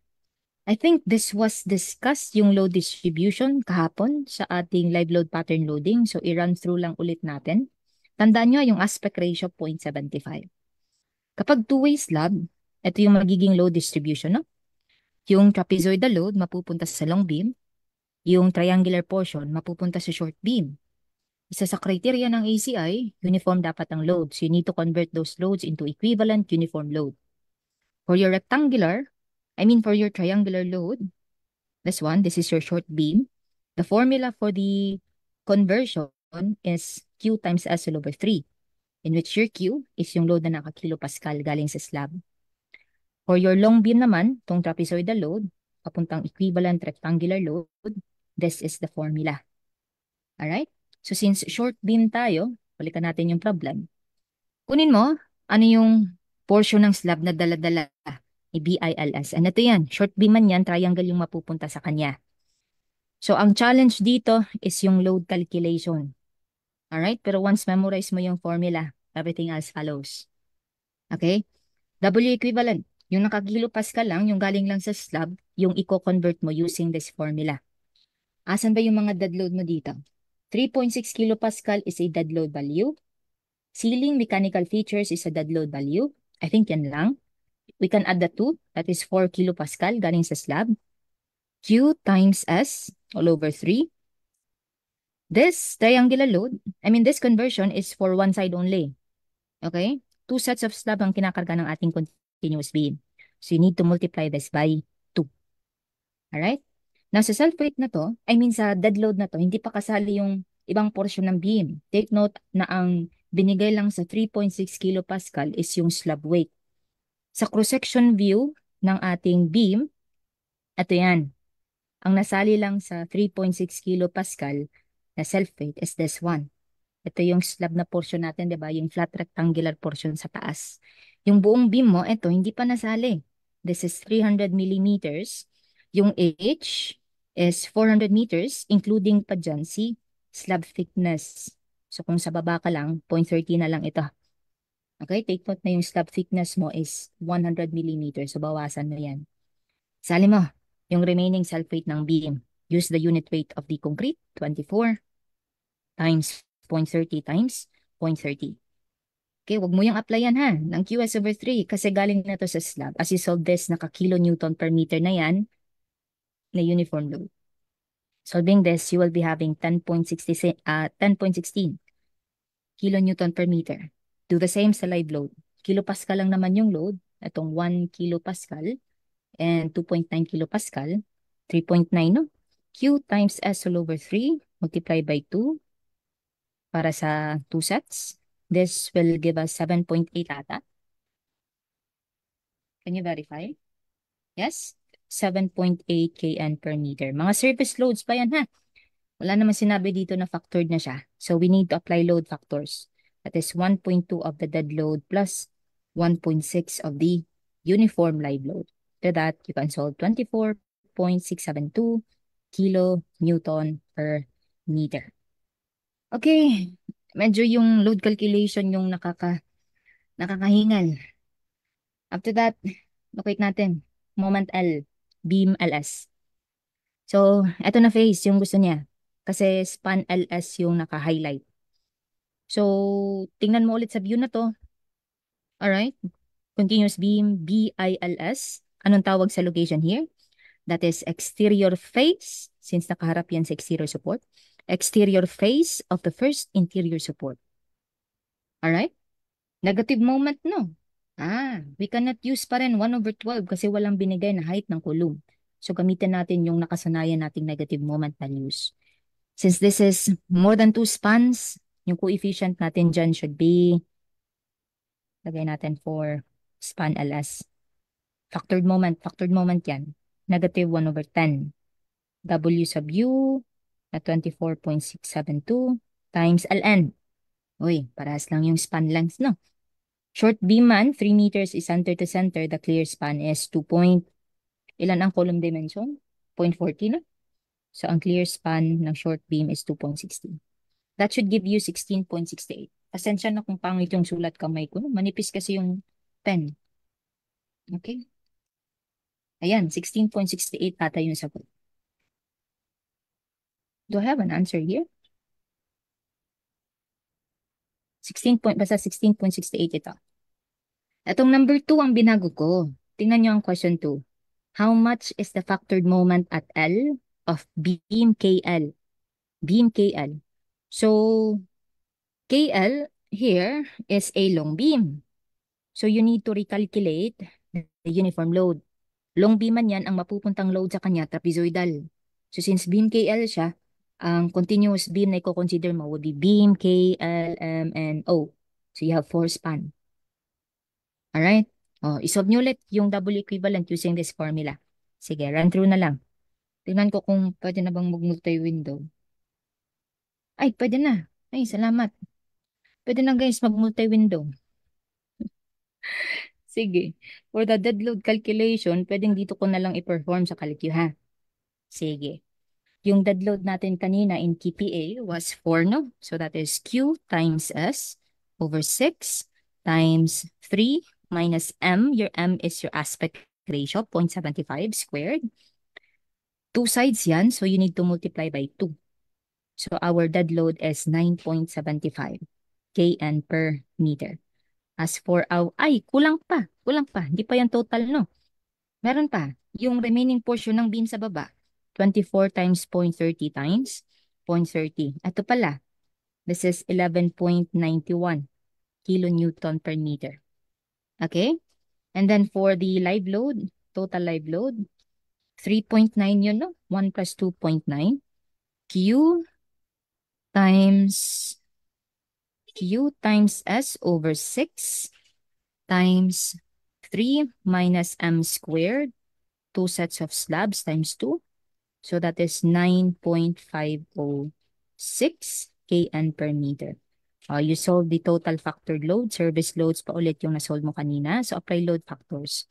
[SPEAKER 1] I think this was discussed yung load distribution kahapon sa ating live load pattern loading. So i-run through lang ulit natin. Tandaan nyo yung aspect ratio 0.75. Kapag two-way slab, ito yung magiging load distribution, no? Yung trapezoidal load mapupunta sa long beam, yung triangular portion mapupunta sa short beam. Isa sa criteria ng ACI, uniform dapat ang load. So you need to convert those loads into equivalent uniform load. For your for your triangular load, this is your short beam. The formula for the conversion is Q times S all over 3, in which your Q is yung load na naka-kilopascal galing sa slab. For your long beam naman, tong trapezoidal load, papuntang equivalent rectangular load, this is the formula. Alright? So since short beam tayo, balikan natin yung problem. Kunin mo, ano yung portion ng slab na dala-dala ni BILS. Ano to yan? Short beam man yan, triangle yung mapupunta sa kanya. So, ang challenge dito is yung load calculation. Alright? Pero once memorize mo yung formula, everything else follows. Okay? W equivalent. Yung nakakilopascal lang, yung galing lang sa slab, yung i-convert mo using this formula. Asan ba yung mga dead load mo dito? 3.6 kilopascal is a dead load value. Ceiling mechanical features is a dead load value. I think yan lang. We can add the two. That is 4 kilopascal galing sa slab. Q times S all over 3. This triangular load, this conversion is for one side only. Okay? Two sets of slab ang kinakarga ng ating continuous beam. So you need to multiply this by 2. Alright? Now sa self-weight na to, sa dead load na to, hindi pa kasali yung ibang portion ng beam. Take note na ang binigay lang sa 3.6 kilopascal is yung slab weight. Sa cross-section view ng ating beam, ito yan. Ang nasali lang sa 3.6 kilopascal na self-weight is this one. Ito yung slab na portion natin, di ba? Yung flat rectangular portion sa taas. Yung buong beam mo, ito, hindi pa nasali. This is 300 millimeters. Yung H is 400 meters, including pa dyan si slab thickness. So kung sa baba ka lang, 0.30 na lang ito. Okay, take note na yung slab thickness mo is 100 millimeters. So bawasan mo yan. Sali mo yung remaining self-weight ng beam. Use the unit weight of the concrete, 24 times 0.30 times 0.30. Okay, wag mo yung applyan ha, ng QS over 3 kasi galing na to sa slab. As you solve this, naka-kilonewton per meter na yan na uniform load. Solving this, you will be having 10.16 kilonewton per meter. Do the same sa live load. Kilopascal lang naman yung load, itong 1 kilopascal and 2.9 kilopascal, 3.9 no? Q times S all over 3 multiplied by 2 para sa 2 sets. This will give us 7.8 ata. Can you verify? Yes? 7.8 kN per meter. Mga surface loads pa yan ha. Wala naman sinabi dito na factored na siya. So we need to apply load factors. That is 1.2 of the dead load plus 1.6 of the uniform live load. To that, you can solve 24.672 kilo Newton per meter. Okay, medyo yung load calculation yung nakakahingal. After that, locate natin. Moment L, beam LS. So, eto na phase yung gusto niya. Kasi span LS yung naka-highlight. So, tingnan mo ulit sa view na to. Alright? Continuous beam BILS. Anong tawag sa location here? That is exterior face, since nakaharap yan sa exterior support. Exterior face of the first interior support. Alright? Negative moment, no? We cannot use pa rin 1 over 12 kasi walang binigay na height ng column. So, gamitin natin yung nakasanayan nating negative moment values. Since this is more than 2 spans, yung coefficient natin dyan should be, lagay natin for span LS. Factored moment yan. Negative 1 over 10. W sub U na 24.672 times LN. Uy, parehas lang yung span length, no? Short beam man, 3 meters is center to center. The clear span is 2 point. Ilan ang column dimension? 0.40 na. So, ang clear span ng short beam is 2.60. That should give you 16.68. Pasensya na kung pangit yung sulat kamay ko. Manipis kasi yung pen. Okay? Ayan, 16.68 ata yung sagot. Do I have an answer here? 16.68 ito. Itong number 2 ang binago ko. Tingnan nyo ang question 2. How much is the factored moment at L of beam KL? Beam KL. So, KL here is a long beam. So, you need to recalculate the uniform load. Long beam man yan, ang mapupuntang load sa kanya, trapezoidal. So, since beam KL siya, ang continuous beam na i-consider mo would be beam K, L, M, and O. So, you have 4 span. Alright? Isolve nyo ulit yung double equivalent using this formula. Sige, run through na lang. Tingnan ko kung pwede na bang mag-multi-window. Ay, pwede na. Ay, salamat. Pwede na guys mag-multi-window. Sige. For the dead load calculation, pwedeng dito ko na lang i-perform sa CalQ ha. Sige. Yung dead load natin kanina in kPa was 4, no? So that is Q times S over 6 times 3 minus M. Your M is your aspect ratio, 0.75 squared. Two sides yan, so you need to multiply by 2. So our dead load is 9.75 kN per meter. As for our, kulang pa, hindi pa yan total, no? Meron pa, yung remaining portion ng beam sa baba, 24 times 0.30 times 0.30. Ito pala, this is 11.91 kilonewton per meter. Okay? And then for the live load, total live load, 3.9 yun, no? 1 plus 2.9. Q times S over 6 times 3 minus M squared, 2 sets of slabs times 2. So that is 9.506 kN per meter. You solve the total factored load, service loads pa ulit yung nasolve mo kanina. So apply load factors.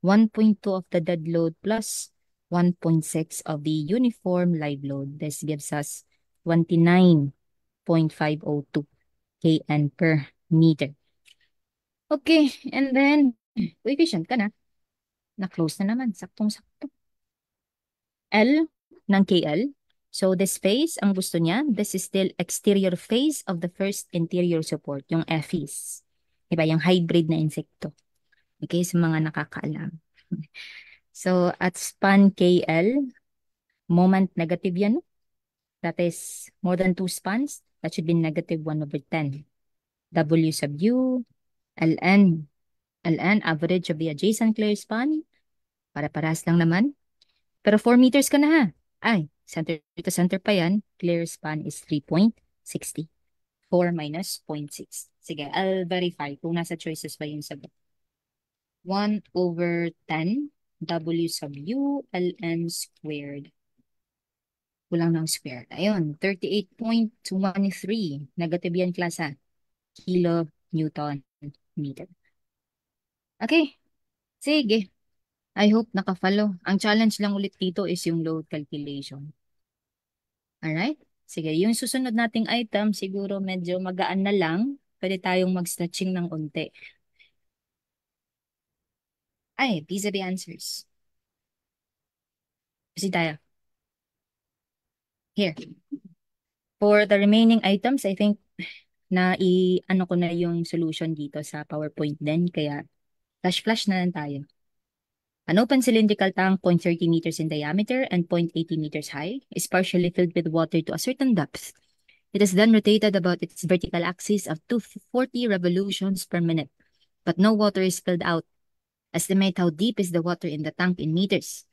[SPEAKER 1] 1.2 of the dead load plus 1.6 of the uniform live load. This gives us 29.502 kN per meter. Okay, and then coefficient ka na. Na-close na naman. Saktong-sakto. L ng KL. So this phase, ang gusto niya, this is still exterior phase of the first interior support, yung FEs. Diba? Yung hybrid na insekto. Okay, sa mga nakakaalam. So at span KL, moment negative yan. That is more than 2 spans. That should be negative 1 over 10. W sub U, LN. LN, average of the adjacent clear span. Para-paras lang naman. Pero 4 meters ka na ha. Center to center pa yan. Clear span is 3.60. 4 minus 0.6. Sige, I'll verify kung nasa choices ba yung sagot. 1 over 10 W sub U ln squared. Kulang ng squared. Ayun, 38.213. Negative yan, class ha. Kilo Newton meter. Okay, sige. I hope naka-follow. Ang challenge lang ulit dito is yung load calculation. Alright? Sige, yung susunod nating item, siguro medyo magaan na lang. Pwede tayong mag-stretching ng unti. These are the answers. Kasi tayo. Here. For the remaining items, I think na i-ano ko na yung solution dito sa PowerPoint din. Kaya flash na lang tayo. An open cylindrical tank 0.30 meters in diameter and 0.80 meters high is partially filled with water to a certain depth. It is then rotated about its vertical axis of 240 revolutions per minute, but no water is spilled out. Estimate how deep is the water in the tank in meters.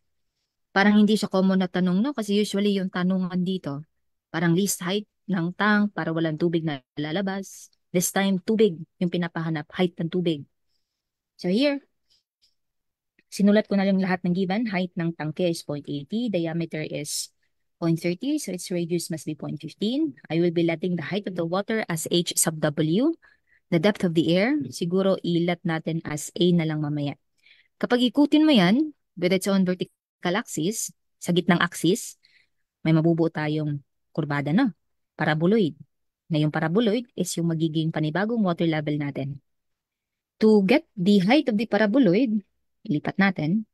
[SPEAKER 1] Parang hindi siya common na tanong, no? Kasi usually yung tanungan dito, parang least height ng tank para walang tubig na lalabas. This time, tubig yung pinapahanap, height ng tubig. So here, sinulat ko na lang lahat ng given. Height ng tangke is 0.80, diameter is 0.30, so its radius must be 0.15. I will be letting the height of the water as H sub W. The depth of the air, siguro ilat natin as A na lang mamaya. Kapag ikutin mo yan, with its own vertical axis, sa gitnang axis, may mabubuo tayong kurbada na, paraboloid. Na yung paraboloid is yung magiging panibagong water level natin. To get the height of the paraboloid, ilipat natin.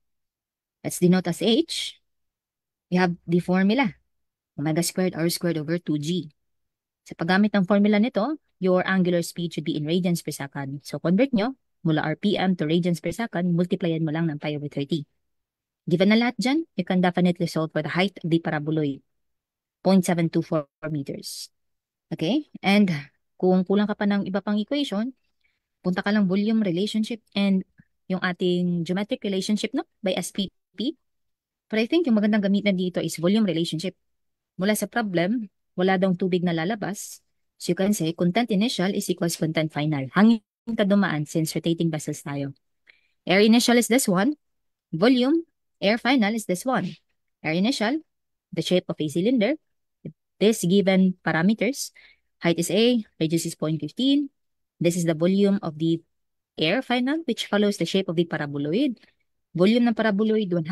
[SPEAKER 1] Let's denote as H. We have the formula. Omega squared R squared over 2G. Sa paggamit ng formula nito, your angular speed should be in radians per second. So convert nyo, mula RPM to radians per second, multiplyan mo lang ng pi over 30. Given na lahat dyan, you can definitely solve for the height of the paraboloid. 0.724 meters. Okay? And kung kulang ka pa ng iba pang equation, punta ka lang volume relationship and yung ating geometric relationship, no? By SPP. But I think yung magandang gamitan dito is volume relationship. Mula sa problem, wala daw tubig na lalabas. So you can say, content initial is equals content final. Hangin ka dumaan since rotating vessels tayo. Air initial is this one. Volume, air final is this one. Air initial, the shape of a cylinder. This given parameters. Height is A, radius is 0.15. This is the volume of the air final, which follows the shape of the paraboloid. Volume ng paraboloid, 1/2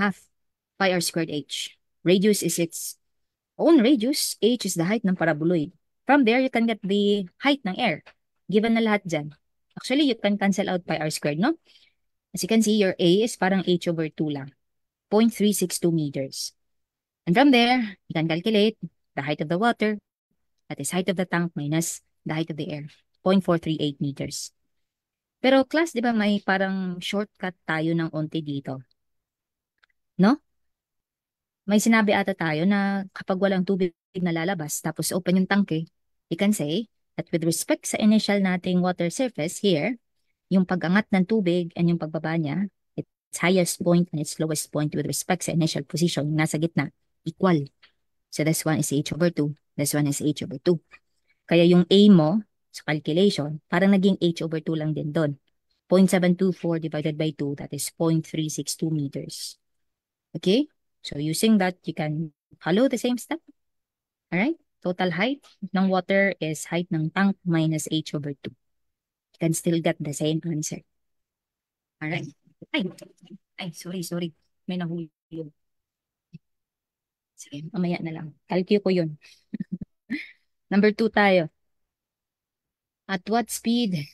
[SPEAKER 1] pi r squared h. Radius is its Own radius, h is the height ng paraboloid. From there, you can get the height ng air. Given na lahat dyan. Actually, you can cancel out pi r squared, no? As you can see, your A is parang h over 2 lang. 0.362 meters. And from there, you can calculate the height of the water, that is height of the tank minus the height of the air, 0.438 meters. Pero class, di ba may parang shortcut tayo ng onti dito? No? May sinabi ata tayo na kapag walang tubig na lalabas tapos open yung tanke, we can say that with respect sa initial nating water surface here, yung pag-angat ng tubig and yung pagbaba niya, its highest point and its lowest point with respect sa initial position, nasa gitna, equal. So this one is h over 2, this one is h over 2. Kaya yung A mo sa calculation, parang naging h over 2 lang din doon. 0.724 divided by 2, that is 0.362 meters. Okay? So using that, you can follow the same step. Alright? Total height ng water is height ng tank minus h over 2. You can still get the same answer. Alright? Ay, sorry. May nahulog. Sige, mamaya na lang. Calculate ko yun. Number 2 tayo. At what speed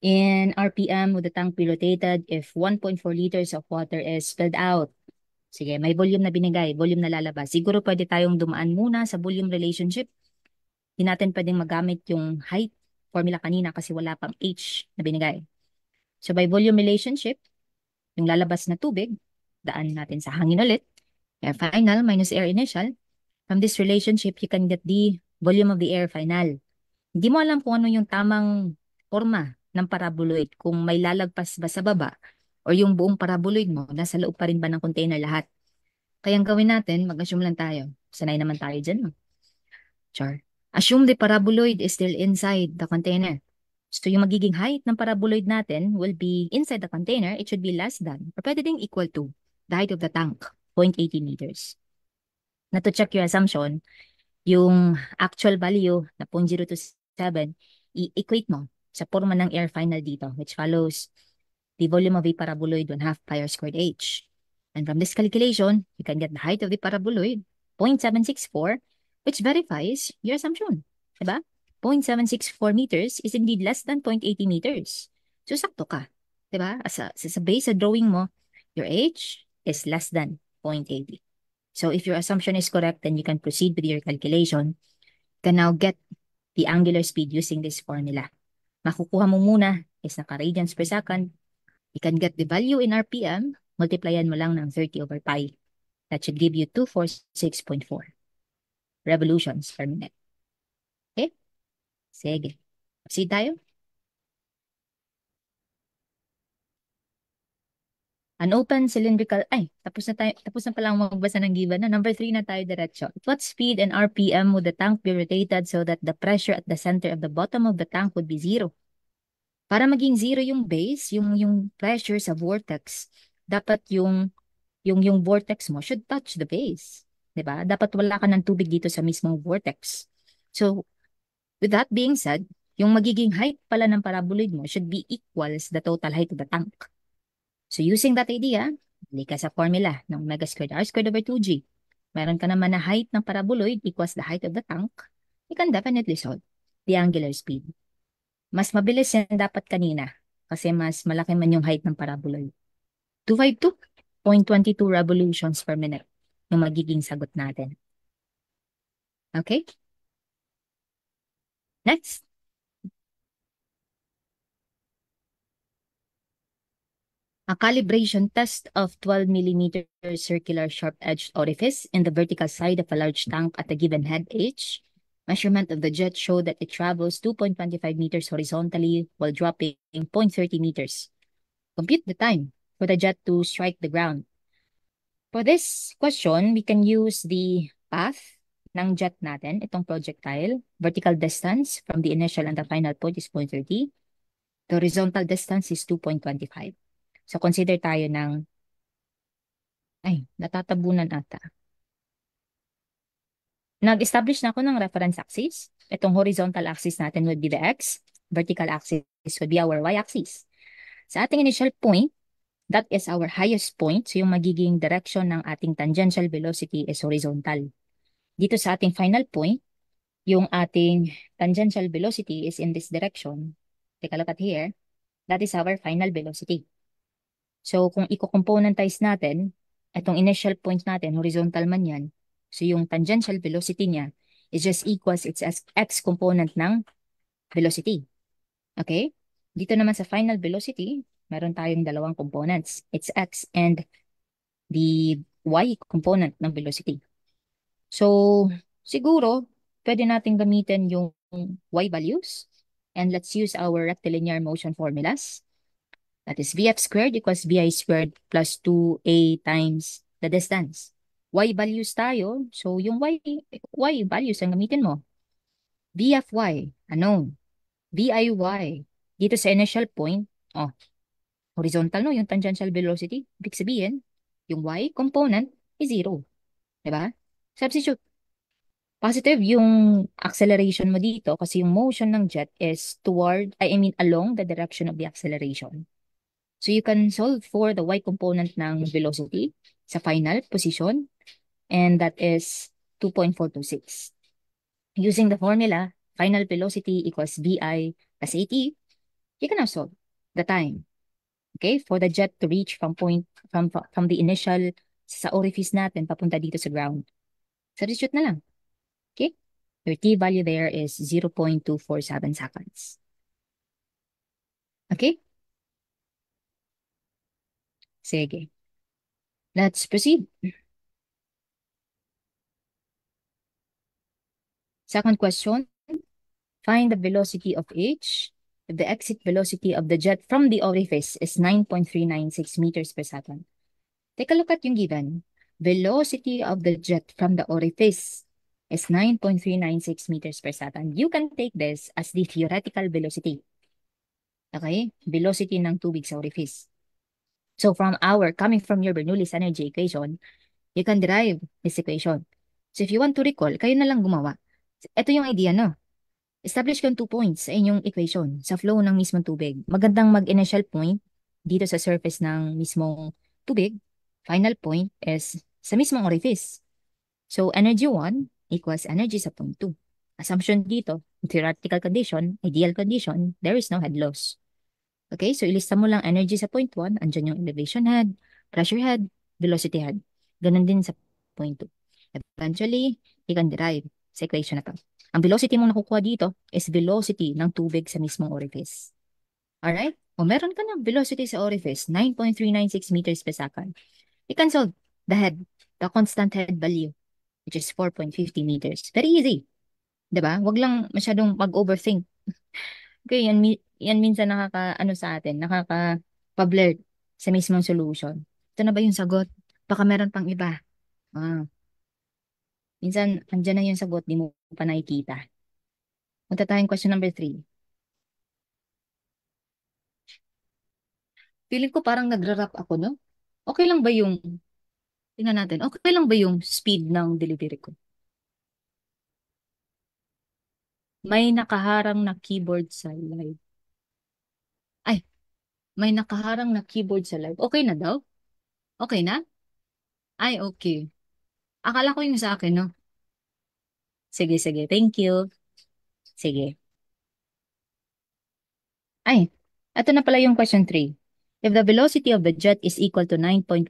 [SPEAKER 1] in RPM would the tank be rotated if 1.4 liters of water is spilled out? Sige, may volume na binigay, volume na lalabas. Siguro pwede tayong dumaan muna sa volume relationship. Hindi natin pwedeng magamit yung height formula kanina kasi wala pang H na binigay. So by volume relationship, yung lalabas na tubig, daan natin sa hangin ulit. Air final minus air initial. From this relationship, you can get the volume of the air final. Hindi mo alam kung ano yung tamang forma ng paraboloid, kung may lalagpas ba sa baba or yung buong paraboloid mo, nasa loob pa rin ba ng container lahat. Kaya ang gawin natin, mag-assume lang tayo. Sanay naman tayo dyan. Char. Assume the paraboloid is still inside the container. So yung magiging height ng paraboloid natin will be inside the container. It should be less than or pwede ding equal to the height of the tank, 0.80 meters. Na to check your assumption, yung actual value na 0.027, i-equate mo sa forma ng air final dito, which follows the volume of a paraboloid 1/2 pi r squared h. And from this calculation, you can get the height of the paraboloid, 0.764, which verifies your assumption. Diba? 0.764 meters is indeed less than 0.80 meters. So, sakto ka. Diba? Sa base sa drawing mo, your h is less than 0.80. So, if your assumption is correct, then you can proceed with your calculation. You can now get the angular speed using this formula. Makukuha mo muna is naka-radians per second. You can get the value in RPM, multiplyan mo lang ng 30 over pi. That should give you 246.4 revolutions per minute. Okay? Sige. See tayo? An open cylindrical, tapos na pala magbasa ng given na. Number 3 na tayo diretso. At what speed and RPM would the tank be rotated so that the pressure at the center of the bottom of the tank would be 0? Para maging 0 yung base, yung pressure sa vortex, dapat yung vortex mo should touch the base. 'Di ba? Dapat wala ka ng tubig dito sa mismong vortex. So, with that being said, yung magiging height pala ng paraboloid mo should be equals the total height of the tank. So, using that idea, balik ka sa formula ng omega squared r squared over 2g. Meron ka naman na height ng paraboloid equals the height of the tank. You can definitely solve the angular speed. Mas mabilis yan dapat kanina kasi mas malaki man yung height ng paraboloid. 252.22 revolutions per minute yung magiging sagot natin. Okay? Next. A calibration test of 12 millimeter circular sharp-edged orifice in the vertical side of a large tank at a given head H. Measurement of the jet showed that it travels 2.25 meters horizontally while dropping 0.30 meters. Compute the time for the jet to strike the ground. For this question, we can use the path ng jet natin, itong projectile. Vertical distance from the initial and the final point is 0.30. The horizontal distance is 2.25. So, consider tayo ng, natatabunan ata. Nag-establish na ako ng reference axis. Itong horizontal axis natin would be the x. Vertical axis would be our y-axis. Sa ating initial point, that is our highest point. So, yung magiging direction ng ating tangential velocity is horizontal. dito sa ating final point, yung ating tangential velocity is in this direction. Take a look at here. That is our final velocity. So, kung i-componentize natin, itong initial point natin, horizontal man yan, so yung tangential velocity niya is just equals its x component ng velocity. Okay? Dito naman sa final velocity, meron tayong dalawang components. It's x and the y component ng velocity. So, siguro, pwede natin gamitin yung y values. And let's use our rectilinear motion formulas. That is vf squared equals vi squared plus 2a times the distance. Y values tayo. So, yung y values ang gamitin mo. Vfy, ano? Viy. Dito sa initial point, oh, horizontal no, yung tangential velocity. Ibig sabihin, yung y component is 0. Diba? Substitute. Positive yung acceleration mo dito kasi yung motion ng jet is along the direction of the acceleration. So you can solve for the y component ng velocity sa final position, and that is 2.426. Using the formula, final velocity equals vi plus at, you can now solve the time. Okay, for the jet to reach from the initial sa orifice natin papunta dito sa ground. Substitute na lang. Okay? Your t value there is 0.247 seconds. Okay? Sige. Let's proceed. Second question. Find the velocity of H if the exit velocity of the jet from the orifice is 9.396 meters per second. Take a look at yung given. Velocity of the jet from the orifice is 9.396 meters per second. You can take this as the theoretical velocity. Okay? Velocity ng tubig sa orifice. So coming from your Bernoulli's energy equation, you can derive this equation. So if you want to recall, kayo na lang gumawa. Ito yung idea, no? Establish kang 2 points sa inyong equation sa flow ng mismong tubig. Magandang mag-initial point dito sa surface ng mismong tubig. Final point is sa mismong orifice. So energy 1 equals energy sa point 2. Assumption dito, theoretical condition, ideal condition, there is no head loss. Okay, so ilista mo lang energy sa point 1, andyan yung elevation head, pressure head, velocity head. Ganun din sa point 2. Eventually, you can derive sa equation na to. Ang velocity mong nakukuha dito is velocity ng tubig sa mismong orifice. Alright? O meron ka ng velocity sa orifice, 9.396 meters per second. You can solve the head, the constant head value, which is 4.50 meters. Very easy. Diba? Wag lang masyadong mag-overthink. Okay, yan minsan ano sa atin, nakaka-blur sa mismong solution. Ito na ba yung sagot? Baka meron pang iba. Ah, minsan, andyan na yung sagot, di mo pa nakikita. Punta tayong question number 3. Feeling ko parang nagra-wrap ako, no? Okay lang ba yung, tingnan natin, okay lang ba yung speed ng delivery ko? May nakaharang na keyboard sa live. Ay, may nakaharang na keyboard sa live. Okay na daw? Okay na? Ay, okay. Akala ko yung sa akin, no? Sige, sige. Thank you. Sige. Ay, ito na pala yung question 3. If the velocity of the jet is equal to 9.109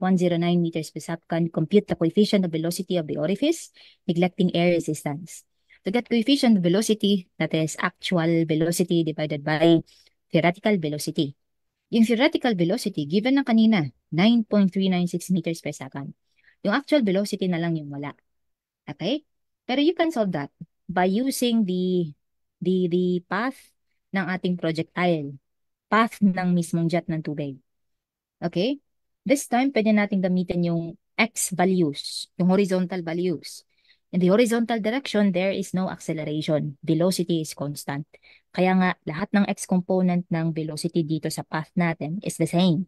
[SPEAKER 1] meters per second, compute the coefficient of velocity of the orifice, neglecting air resistance. To get coefficient of velocity, that is actual velocity divided by theoretical velocity. Yung theoretical velocity, given na kanina, 9.396 meters per second. Yung actual velocity na lang yung wala. Okay? Pero you can solve that by using the path ng ating projectile, path ng mismong jet ng tubig. Okay? This time, pwede natin gamitin yung x values, yung horizontal values. In the horizontal direction, there is no acceleration. Velocity is constant. Kaya nga, lahat ng x component ng velocity dito sa path natin is the same.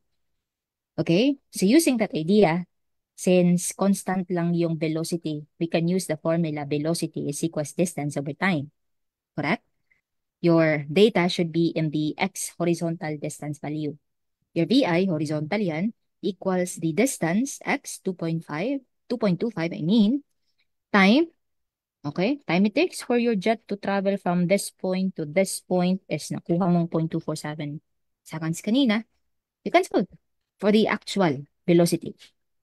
[SPEAKER 1] Okay? So using that idea, since constant lang yung velocity, we can use the formula velocity is equals distance over time. Correct? Your data should be in the x horizontal distance value. Your VI, horizontal yan, equals the distance, x, 2.25, I mean, time, Okay? Time it takes for your jet to travel from this point to this point is nakuha mong 0.247 seconds kanina. You can solve for the actual velocity.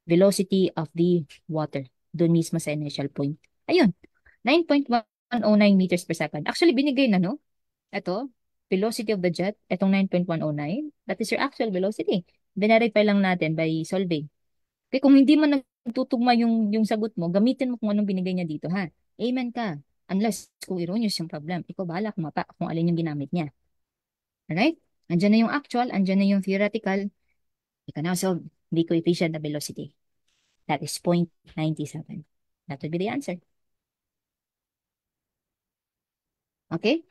[SPEAKER 1] Velocity of the water. Doon mismo sa initial point. Ayun. 9.109 meters per second. Actually, binigay na, no? Ito, velocity of the jet, itong 9.109. That is your actual velocity. Verify lang natin by solving. Okay, kung hindi man nagtutugma yung sagot mo, gamitin mo kung anong binigay niya dito, ha? Amen ka. Unless kung erroneous yung problem, ikaw bahala kung alin yung ginamit niya. Alright? Andyan na yung actual, andyan na yung theoretical. You can now solve the coefficient of velocity. That is 0.97. That would be the answer. Okay?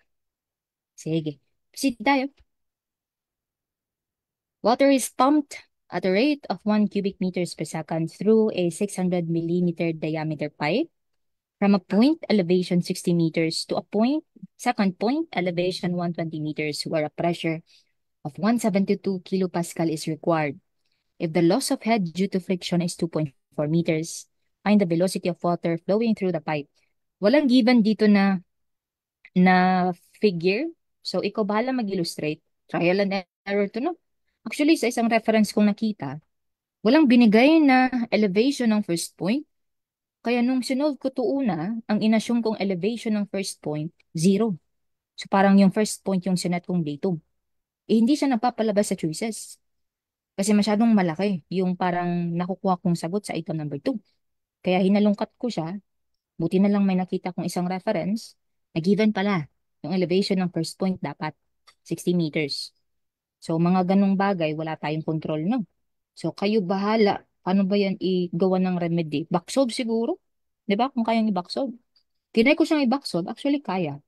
[SPEAKER 1] Sige. Proceed tayo. Water is pumped at a rate of 1 cubic meters per second through a 600 millimeter diameter pipe from a point elevation 60 meters to a second point elevation 120 meters where a pressure of 172 kilopascal is required. If the loss of head due to friction is 2.4 meters, find the velocity of water flowing through the pipe. Walang given dito na figure. So, ikaw bahala mag-illustrate. Trial and error to, no? Actually, sa isang reference kong nakita, walang binigay na elevation ng first point. Kaya nung sinolve ko to una, ang inassume kong elevation ng first point, 0. So, parang yung first point yung sinet kong datum. Hindi siya napapalabas sa choices. Kasi masyadong malaki yung parang nakukuha kong sagot sa item number 2. Kaya hinalungkat ko siya. Buti na lang may nakita kong isang reference na given pala yung elevation ng first point dapat 60 meters. So, mga ganong bagay, wala tayong control, no? So, kayo bahala. Paano ba yan igawa ng remedy? Backsolve siguro? Di ba? Kung kayang i-backsolve. Tinry ko siyang i-backsolve. Actually, kaya.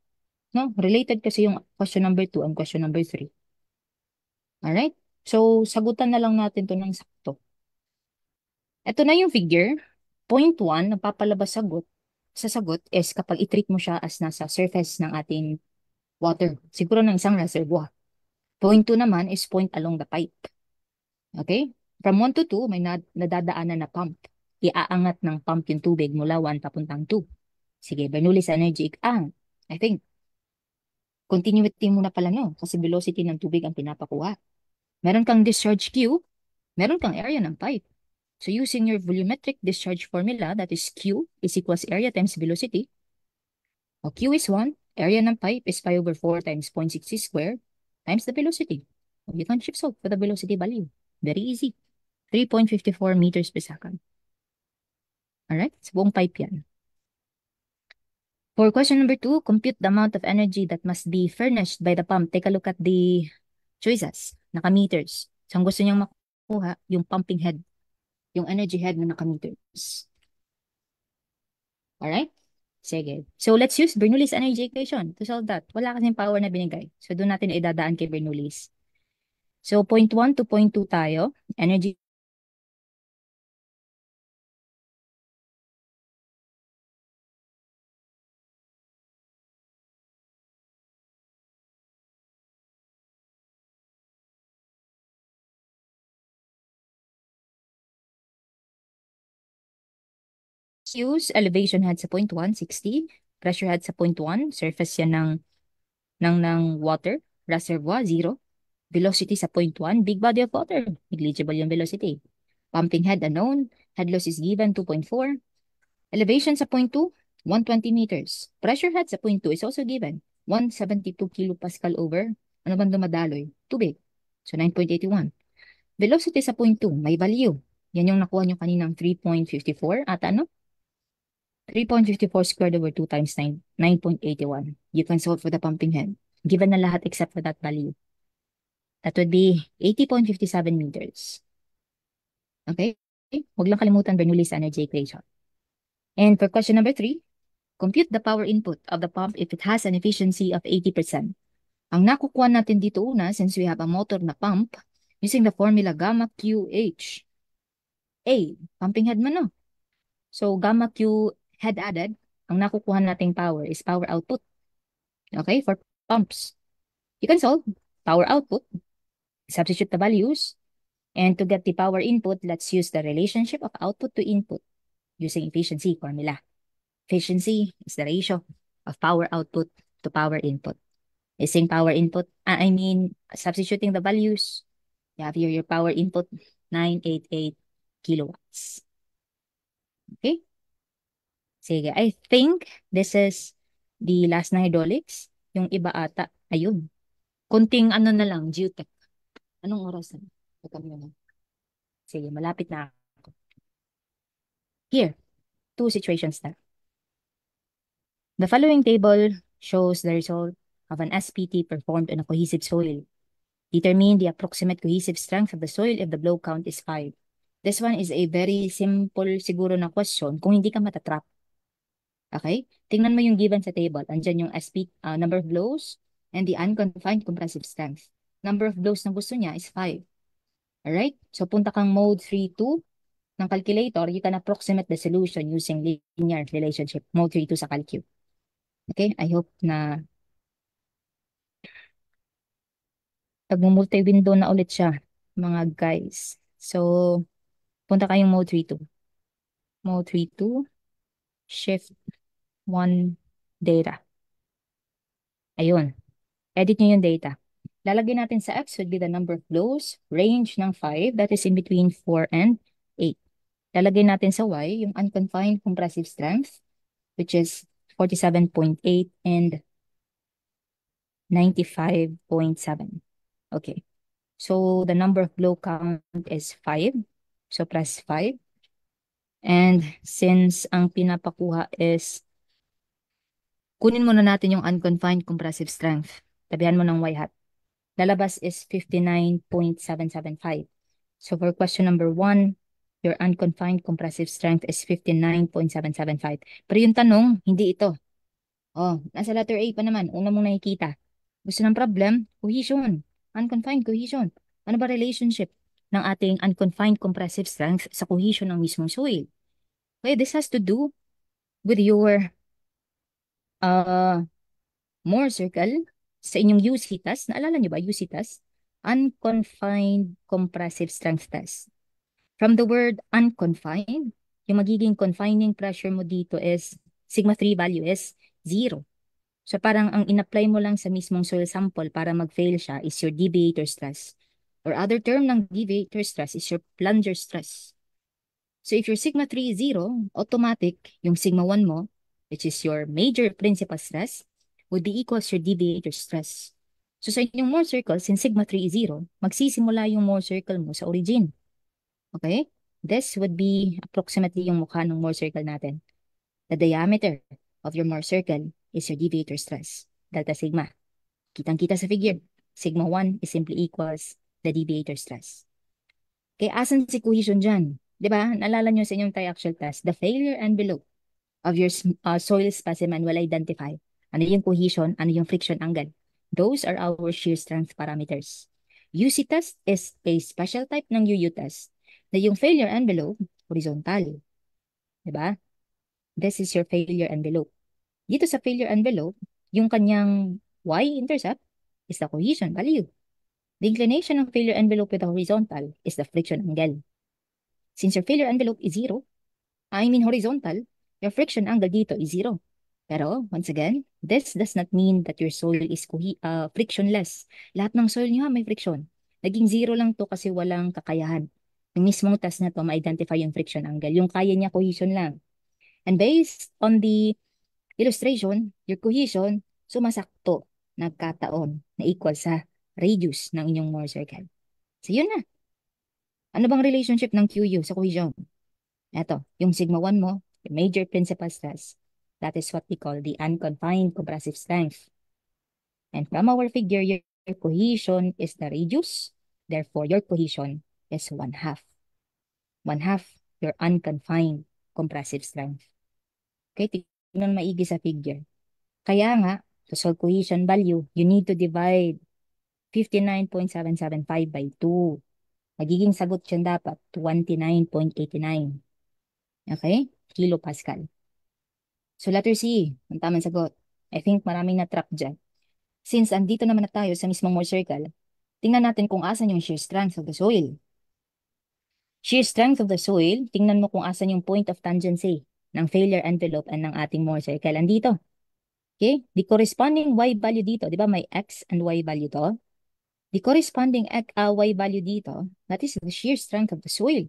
[SPEAKER 1] No? Related kasi yung question number 2 and question number 3. Alright? So, sagutan na lang natin to ng sakto. Ito na yung figure. Point 1, napapalabas sa sagot is kapag i-treat mo siya as nasa surface ng ating water. Siguro ng isang reservoir. Point 2 naman is point along the pipe. Okay? From 1 to 2, may nadadaanan na pump. Iaangat ng pump yung tubig mula 1 papuntang 2. Sige, Bernoulli's energy. I think, continuity muna pala, no? Kasi velocity ng tubig ang pinapakuha. Meron kang discharge Q, meron kang area ng pipe. So using your volumetric discharge formula, that is Q is equals area times velocity. O Q is 1, area ng pipe is 5 over 4 times 0.60 squared times the velocity. You can shift solve for the velocity value. Very easy. 3.54 meters per second. Alright? Sa buong pipe yan. For question number 2, compute the amount of energy that must be furnished by the pump. Take a look at the choices. Naka-meters. So, ang gusto niyang makuha, yung pumping head. Yung energy head na naka-meters. Alright? Sige. So, let's use Bernoulli's energy equation to solve that. Wala kasing power na binigay. So, doon natin idadaan kay Bernoulli's. So, point 1 to point 2 tayo. Energy use elevation head sa point 1, 60. Pressure head sa point 1. Surface yan ng water. Reservoir, 0. Velocity sa point 1. Big body of water. Negligible yung velocity. Pumping head unknown. Head loss is given, 2.4. Elevation sa point 2, 120 meters. Pressure head sa point 2 is also given, 172 kilopascal over. Ano bang dumadaloy? Tubig. So, 9.81. Velocity sa point 2, may value. Yan yung nakuha nyo kaninang 3.54 at ano? 3.54 squared over 2 times 9, 9.81. You can solve for the pumping head. Given na lahat except for that value. That would be 80.57 meters. Okay? Huwag lang kalimutan Bernoulli's energy equation. And for question number 3, compute the power input of the pump if it has an efficiency of 80%. Ang nakukuha natin dito una, since we have a motor na pump, using the formula gamma QH. Pumping head man, no? So, gamma Q head added, ang nakukuha nating power is power output. Okay, for pumps. You can solve power output, substitute the values, and to get the power input, let's use the relationship of output to input using efficiency formula. Efficiency is the ratio of power output to power input. Using power input, substituting the values, you have here your power input, 988 kilowatts. Okay? Sige, I think this is the last na hydraulics. Yung iba ata, ayun. Kunting ano na lang, geotech. Anong oras na? Teka muna. Sige, malapit na ako. Here, two situations na. The following table shows the result of an SPT performed on a cohesive soil. Determine the approximate cohesive strength of the soil if the blow count is 5. This one is a very simple siguro na question kung hindi ka matatrap. Okay? Tingnan mo yung given sa table. Andyan yung number of blows and the unconfined compressive strength. Number of blows na gusto niya is 5. Alright? So punta kang mode 3-2 ng calculator. You can approximate the solution using linear relationship. Mode 3-2 sa calcu. Okay? I hope na multi-window na ulit siya, mga guys. So, punta kayong mode 3-2. Mode 3-2, shift 1 data. Ayun. Edit nyo yung data. Lalagay natin sa X would be the number of blows, range ng 5, that is in between 4 and 8. Lalagay natin sa Y yung unconfined compressive strength, which is 47.8 and 95.7. Okay. So, the number of blow count is 5. So, press 5. And since ang pinapakuha is, kunin muna natin yung unconfined compressive strength. Tabihan mo ng Y hat. Lalabas is 59.775. So, for question number 1, your unconfined compressive strength is 59.775. Pero yung tanong, hindi ito. Oh, nasa letter A pa naman. Una mong nakikita. Gusto ng problem? Cohesion. Unconfined cohesion. Ano ba relationship ng ating unconfined compressive strength sa cohesion ng mismong soil? Okay, this has to do with your Mohr circle sa inyong UC test. Naalala nyo ba UC test? Unconfined compressive strength test. From the word unconfined, yung magiging confining pressure mo dito is sigma 3 value is 0. So parang ang in-apply mo lang sa mismong soil sample para mag-fail siya is your deviator stress. Or other term ng deviator stress is your plunger stress. So if your sigma 3 is 0, automatic yung sigma 1 mo, which is your major principal stress, would be equals your deviator stress. So sa inyong Mohr circle, since sigma 3 is 0, magsisimula yung Mohr circle mo sa origin. Okay? This would be approximately yung mukha ng Mohr circle natin. The diameter of your Mohr circle is your deviator stress, delta sigma. Kitang-kita sa figure. Sigma 1 is simply equals the deviator stress. Okay, asan si cohesion dyan? Diba? Naalala nyo sa inyong triaxial test, the failure envelope of your soil specimen will identify ano yung cohesion, ano yung friction angle. Those are our shear strength parameters. UC test is a special type ng UU test na yung failure envelope, horizontal. Diba? This is your failure envelope. Dito sa failure envelope, yung kanyang y-intercept is the cohesion value. The inclination of failure envelope with the horizontal is the friction angle. Since your failure envelope is 0, horizontal, your friction angle dito is 0. Pero, once again, this does not mean that your soil is frictionless. Lahat ng soil niyo may friction. Naging 0 lang to kasi walang kakayahan. Yung mismong test na to, ma-identify yung friction angle. Yung kaya niya, cohesion lang. And based on the illustration, your cohesion, sumasakto, nagkataon, na equal sa radius ng inyong Mohr circle. So, yun na. Ano bang relationship ng QU sa cohesion? Ito, yung sigma 1 mo, yung major principal stress. That is what we call the unconfined compressive strength. And from our figure, your cohesion is the radius. Therefore, your cohesion is 1/2. 1/2 your unconfined compressive strength. Okay, tingnan maigi sa figure. Kaya nga, to solve cohesion value, you need to divide 59.775 by 2. Magiging sagot dyan dapat 29.89. Okay? Kilopascal. So letter C, ang tamang sagot. I think maraming na-trap dyan. Since andito naman na tayo sa mismong Mohr circle, tingnan natin kung asan yung shear strength of the soil. Shear strength of the soil, tingnan mo kung asan yung point of tangency. ng failure envelope and ng ating Mohr circle. Andito. Okay? The corresponding Y value dito, di ba may X and Y value to? The corresponding Y value dito, that is the shear strength of the soil.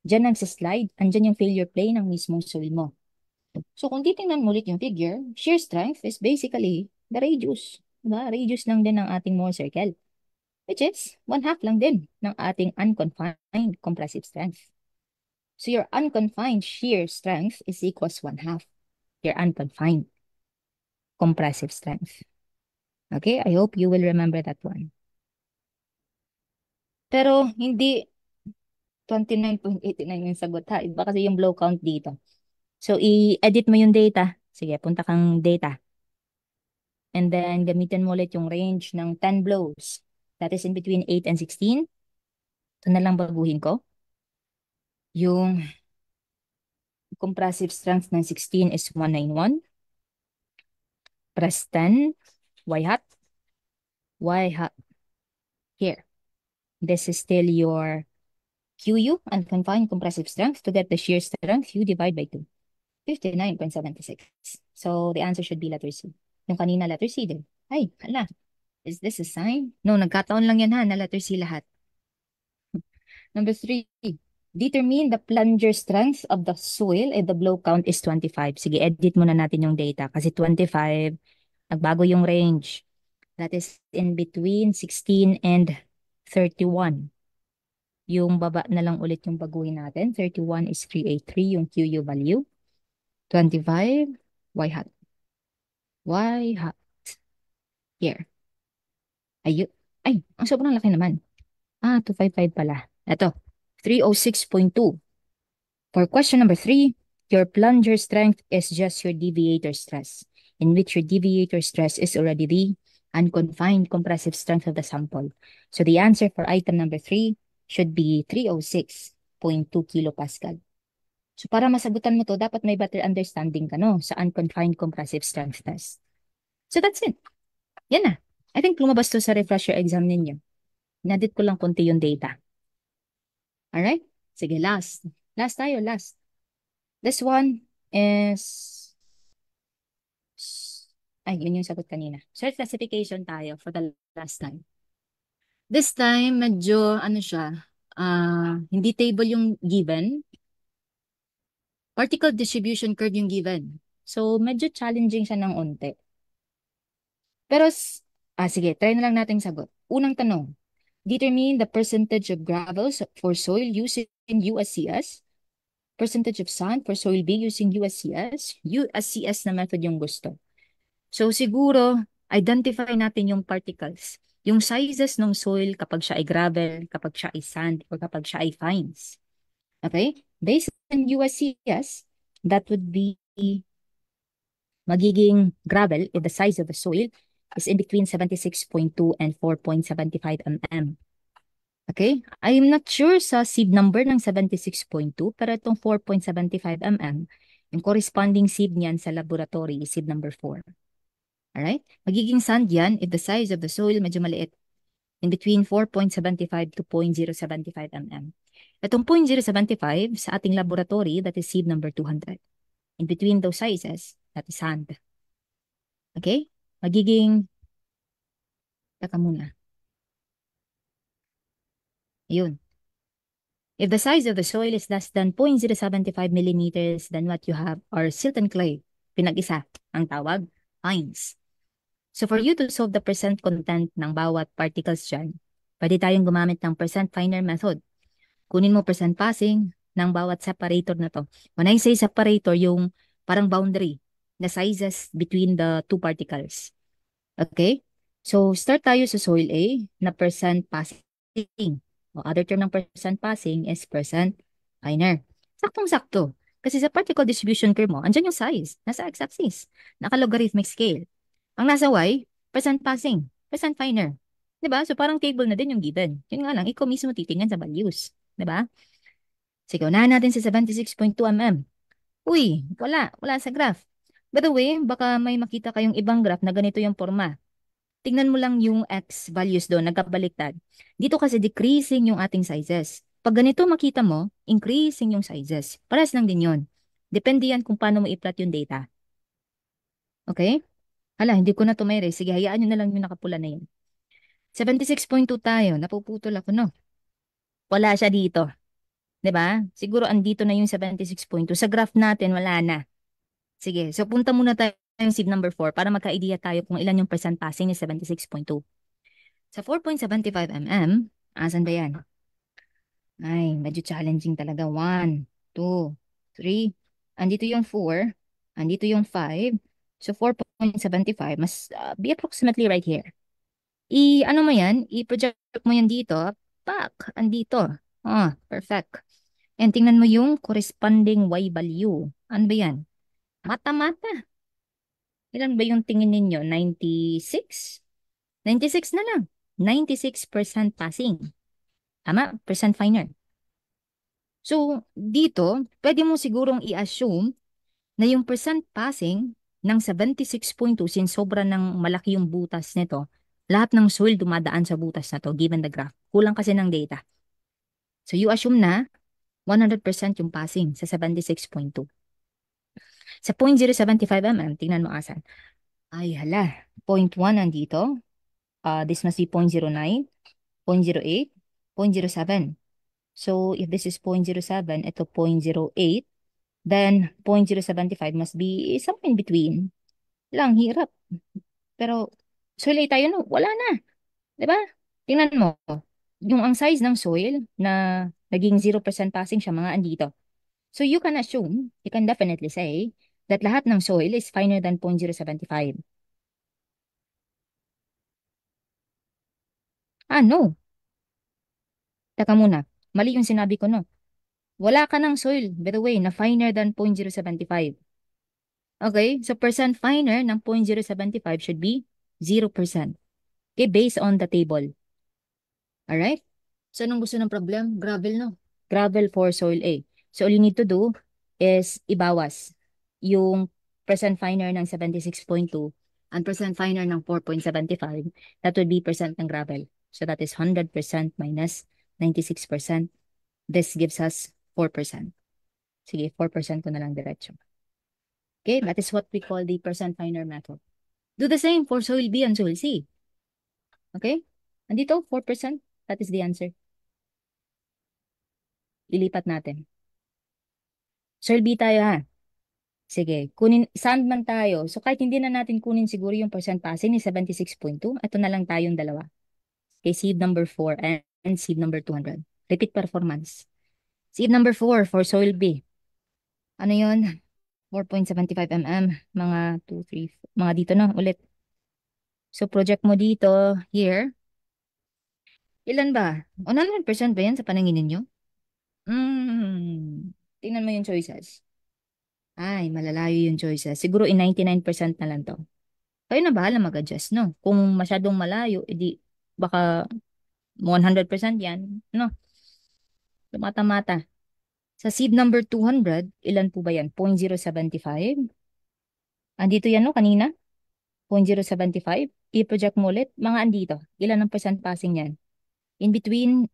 [SPEAKER 1] Diyan nagsaslide, andyan yung failure plane ng mismong soil mo. So kung titingnan mo ulit yung figure, shear strength is basically the radius. Diba? Radius lang din ng ating Mohr circle. Which is 1/2 lang din ng ating unconfined compressive strength. So your unconfined shear strength is equals 1/2 your unconfined compressive strength. Okay, I hope you will remember that one. Pero hindi 29.89 yung sagot ha. Iba kasi yung blow count dito. So i-edit mo yung data. Sige, punta kang data. And then gamitin mo ulit yung range ng 10 blows. That is in between 8 and 16. Ito na lang baguhin ko. Yung compressive strength ng 16 is 191. Press 10. Y hat. Y hat. Here. This is still your QU, unconfined compressive strength. To get the shear strength, you divide by 2. 59.76. So the answer should be letter C. Yung kanina letter C din. Ay, hala. Is this a sign? No, nagkataon lang yan ha, na letter C lahat. Number 3. Determine the plunger strength of the soil and the blow count is 25. Sige, edit muna natin yung data kasi 25, nagbago yung range. That is in between 16 and 31. Yung baba na lang ulit yung baguhin natin. 31 is 383 yung QU value. 25, Y hat. Y hat. Here. Ayun. Ay, ang sobrang laki naman. 255 pala. Ito, 306.2. For question number 3, your plunger strength is just your deviator stress, in which your deviator stress is already the unconfined compressive strength of the sample. So the answer for item number 3 should be 306.2 kilopascal. So para masagutan mo to, dapat may better understanding ka no, sa unconfined compressive strength test. So that's it. Yan na. I think lumabas to sa refresher exam ninyo. Nadit ko lang konti yung data. Alright? Sige, last. Last tayo, last. This one is... Ay, yun yung sagot kanina. Search classification tayo for the last time. This time, medyo, ano siya, hindi table yung given. Particle distribution curve yung given. So, medyo challenging siya ng unti. Pero, sige, try na lang natin sagot. Unang tanong, determine the percentage of gravels for soil using USCS, percentage of sand for soil B using USCS. USCS na method yung gusto. So, siguro, identify natin yung particles. Yung sizes ng soil kapag siya ay gravel, kapag siya ay sand, or kapag siya ay fines. Okay? Based on USCS, that would be magiging gravel if the size of the soil is in between 76.2 and 4.75 mm. Okay? I'm not sure sa seed number ng 76.2, pero itong 4.75 mm, yung corresponding seed niyan sa laboratory is seed number 4. Alright? Magiging sand yan if the size of the soil medyo maliit, in between 4.75 to 0.075 mm. Itong 0.075 sa ating laboratory, that is seed number 200. In between those sizes, that is sand. Okay? Magiging, taka muna. Ayun. If the size of the soil is less than 0.075 millimeters, then what you have are silt and clay. Pinag-isa ang tawag, fines. So for you to solve the percent content ng bawat particles dyan, pwede tayong gumamit ng percent finer method. Kunin mo percent passing ng bawat separator na to. When I say separator, yung parang boundary na sizes between the two particles. Okay? So start tayo sa soil A na percent passing. O other term ng percent passing is percent finer. Saktong-sakto. Kasi sa particle distribution curve mo, andyan yung size. Nasa x-axis. Naka-logarithmic scale. Ang nasa y, percent passing, percent finer. Diba? So parang table na din yung given. Yun nga lang, ikaw mismo titingnan sa values. Diba? Sige, unahan natin sa 76.2 mm. Uy, wala sa graph. By the way, baka may makita kayong ibang graph na ganito yung forma. Tingnan mo lang yung x values doon, nagkabaliktad. Dito kasi decreasing yung ating sizes. Pag ganito makita mo, increasing yung sizes. Parehas lang din yun. Depende yan kung paano mo i-plot yung data. Okay? Hala, hindi ko na to may erase. Sige, hayaan nyo na lang yung nakapula na yan. 76.2 tayo. Napuputol ako, no? Wala siya dito. 'Di ba? Siguro andito na yung 76.2. Sa graph natin, wala na. Sige, so punta muna tayo yung seed number 4 para magka-idea tayo kung ilan yung percent passing ni 76.2. Sa 4.75 mm, asan ba yan? Ay, medyo challenging talaga. 1, 2, 3. Andito yung 4. Andito yung 5. So 4.75 must be approximately right here. Ano mo yan? I-project mo yan dito. Pak, andito. Perfect. And tingnan mo yung corresponding Y value. Ano ba yan? Mata-mata. Ilan ba yung tingin ninyo? 96? 96 na lang. 96% passing. Tama? Percent finer. So, dito, pwede mo sigurong i-assume na yung percent passing ng 76.2 since sobra ng malaki yung butas nito, lahat ng soil dumadaan sa butas na to given the graph. Kulang kasi ng data. So, you assume na 100% yung passing sa 76.2. Sa 0.075 mm, tingnan mo asan. Ay, hala. 0.1 nandito. This must be 0.09, 0.08, 0.07. So, if this is 0.07, ito 0.08, then 0.075 must be somewhere in between. Lang, hirap. Pero, soil tayo, no? Wala na. Diba? Tingnan mo. Yung ang size ng soil na naging 0% passing siya, mga andito. So, you can assume, you can definitely say, that lahat ng soil is finer than 0.075. No. Teka muna. Mali yung sinabi ko, no? Wala ka ng soil, by the way, na finer than 0.075. Okay? So, percent finer ng 0.075 should be 0%. Okay? Based on the table. Alright? So, anong gusto ng problem? Gravel, no? Gravel for soil A. So, all you need to do is ibawas yung percent finer ng 76.2 and percent finer ng 4.75. That would be percent ng gravel. So, that is 100% minus 96%. This gives us 4%. Sige, 4% ko na lang diretso. Okay, that is what we call the percent finer method. Do the same for soil B and soil C. Okay? Andito, 4%. That is the answer. Ilipat natin. Soil B tayo ha. Sige, sand man tayo. So kahit hindi na natin kunin siguro yung percent passing ni 76.2, ito na lang tayong dalawa. Okay, seed number 4 and seed number 200. Repeat performance. Seed number 4 for soil B. Ano yun? 4.75 mm, mga 2, 3, mga dito na ulit. So project mo dito, here. Ilan ba? 100% ba yan sa paningin ninyo? Tingnan mo yung choices. Ay, malalayo yung choices. Siguro in 99% na lang to. Kayo na bahala mag-adjust, no? Kung masyadong malayo, edi baka 100% yan, no? Tumata-mata. Sa seed number 200, ilan po ba yan? 0.075? Andito yan, no? Kanina? 0.075? I-project mo ulit. Mga andito. Ilan ang percent passing yan? In between,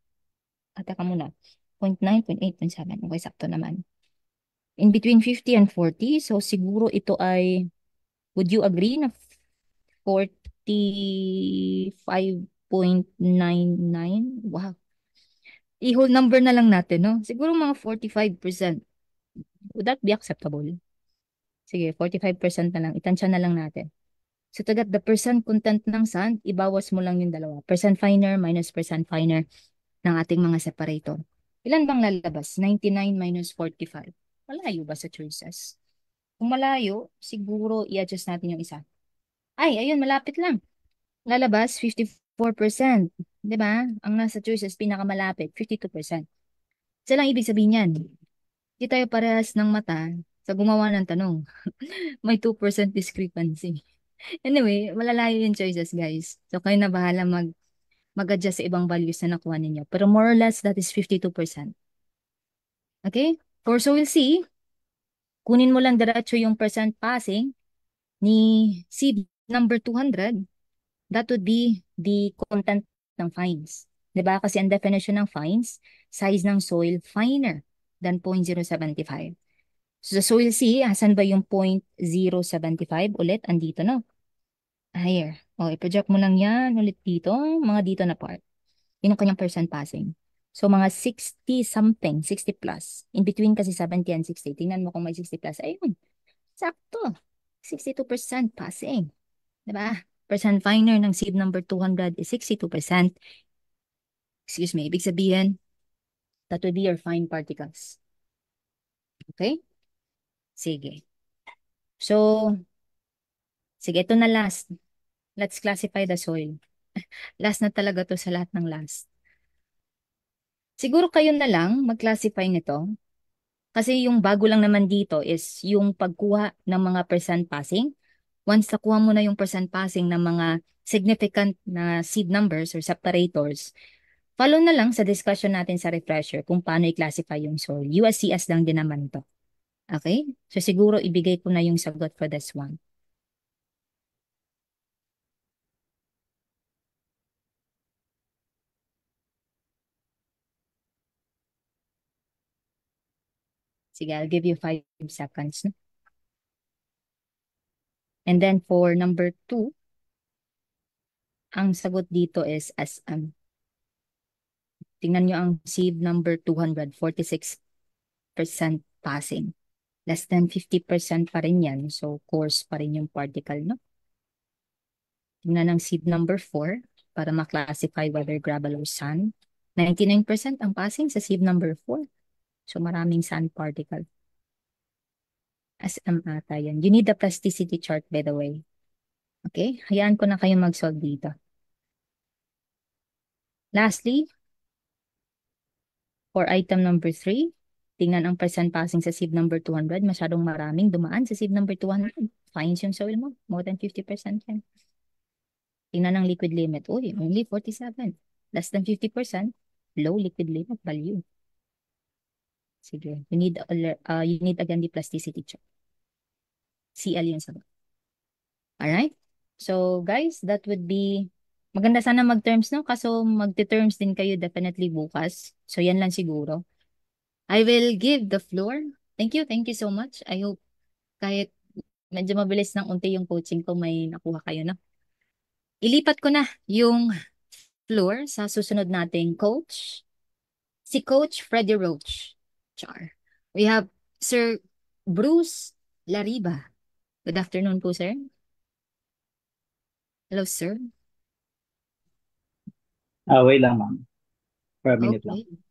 [SPEAKER 1] teka muna. 0.9, 0.8, 0.7. Okay, sakto naman. In between 50 and 40. So, siguro ito ay, would you agree na 45.99? Wow. I-whole number na lang natin, no? Siguro mga 45%. Would that be acceptable? Sige, 45% na lang. Itansya na lang natin. So, to get the percent content ng sand, ibawas mo lang yung dalawa. Percent finer minus percent finer ng ating mga separator. Ilan bang lalabas? 99 minus 45. Malayo ba sa choices? Kung malayo, siguro i-adjust natin yung isa. Ay, ayun, malapit lang. Lalabas, 54%. Di ba? Ang nasa choices, pinakamalapit, 52%. Isa lang ibig sabihin yan. Di tayo parehas ng mata sa gumawa ng tanong. May 2% discrepancy. Anyway, malalayo yung choices, guys. So, kayo na bahala mag-adjust sa ibang values na nakuha ninyo. Pero more or less, that is 52%. Okay? For soil C, kunin mo lang diretso yung percent passing ni seed number 200. That would be the content ng fines. Diba? Kasi ang definition ng fines, size ng soil finer than 0.075. So sa soil C, asan ba yung 0.075 ulit? Andito, no? Here. O, i-project mo lang yan ulit dito. Mga dito na part. Yun ang kanyang percent passing. So, mga 60 something, 60 plus. In between kasi 70 and 60. Tingnan mo kung may 60 plus. Ayun, sakto. 62% passing. Diba? Percent finer ng seed number 200 is 62%. Excuse me, ibig sabihin, that would be your fine particles. Okay? Sige. So, sige, ito na last. Let's classify the soil. Last na talaga to sa lahat ng last. Siguro kayo na lang mag-classify nito. Kasi yung bago lang naman dito is yung pagkuha ng mga percent passing. Once nakuha mo na yung percent passing ng mga significant na seed numbers or separators, follow na lang sa discussion natin sa refresher kung paano i-classify yung soil. USCS lang din naman to. Okay? So siguro ibigay ko na yung sagot for this one. Sige, I'll give you 5 seconds. No? And then for number 2, ang sagot dito is SM. Tingnan nyo ang seed number 246% passing. Less than 50% pa rin yan. So, coarse pa rin yung particle, no? Tingnan ang seed number 4 para ma-classify whether gravel or sand. 99% ang passing sa seed number 4. So, maraming sand particle. SM ata yan. You need the plasticity chart, by the way. Okay? Hayaan ko na kayo mag-solve dito. Lastly, for item number 3, tingnan ang percent passing sa sieve number 200. Masyadong maraming dumaan sa sieve number 200. Fines yung soil mo. More than 50% yan. Tingnan ang liquid limit. Uy, only 47. Less than 50%. Low liquid limit value. Sige. You need again the plasticity check. CL yung sagot. Alright? So, guys, that would be... Maganda sana mag-terms, no? Kaso magte-terms din kayo definitely bukas. So, yan lang siguro. I will give the floor. Thank you so much. I hope kahit medyo mabilis ng unti yung coaching ko, may nakuha kayo, no? Ilipat ko na yung floor sa susunod nating coach. Si Coach Freddie Roach. Char. We have Sir Bruce Lariba. Good afternoon po, sir. Hello, sir.
[SPEAKER 2] Wait lang, ma'am. For a minute
[SPEAKER 1] Okay.
[SPEAKER 2] lang.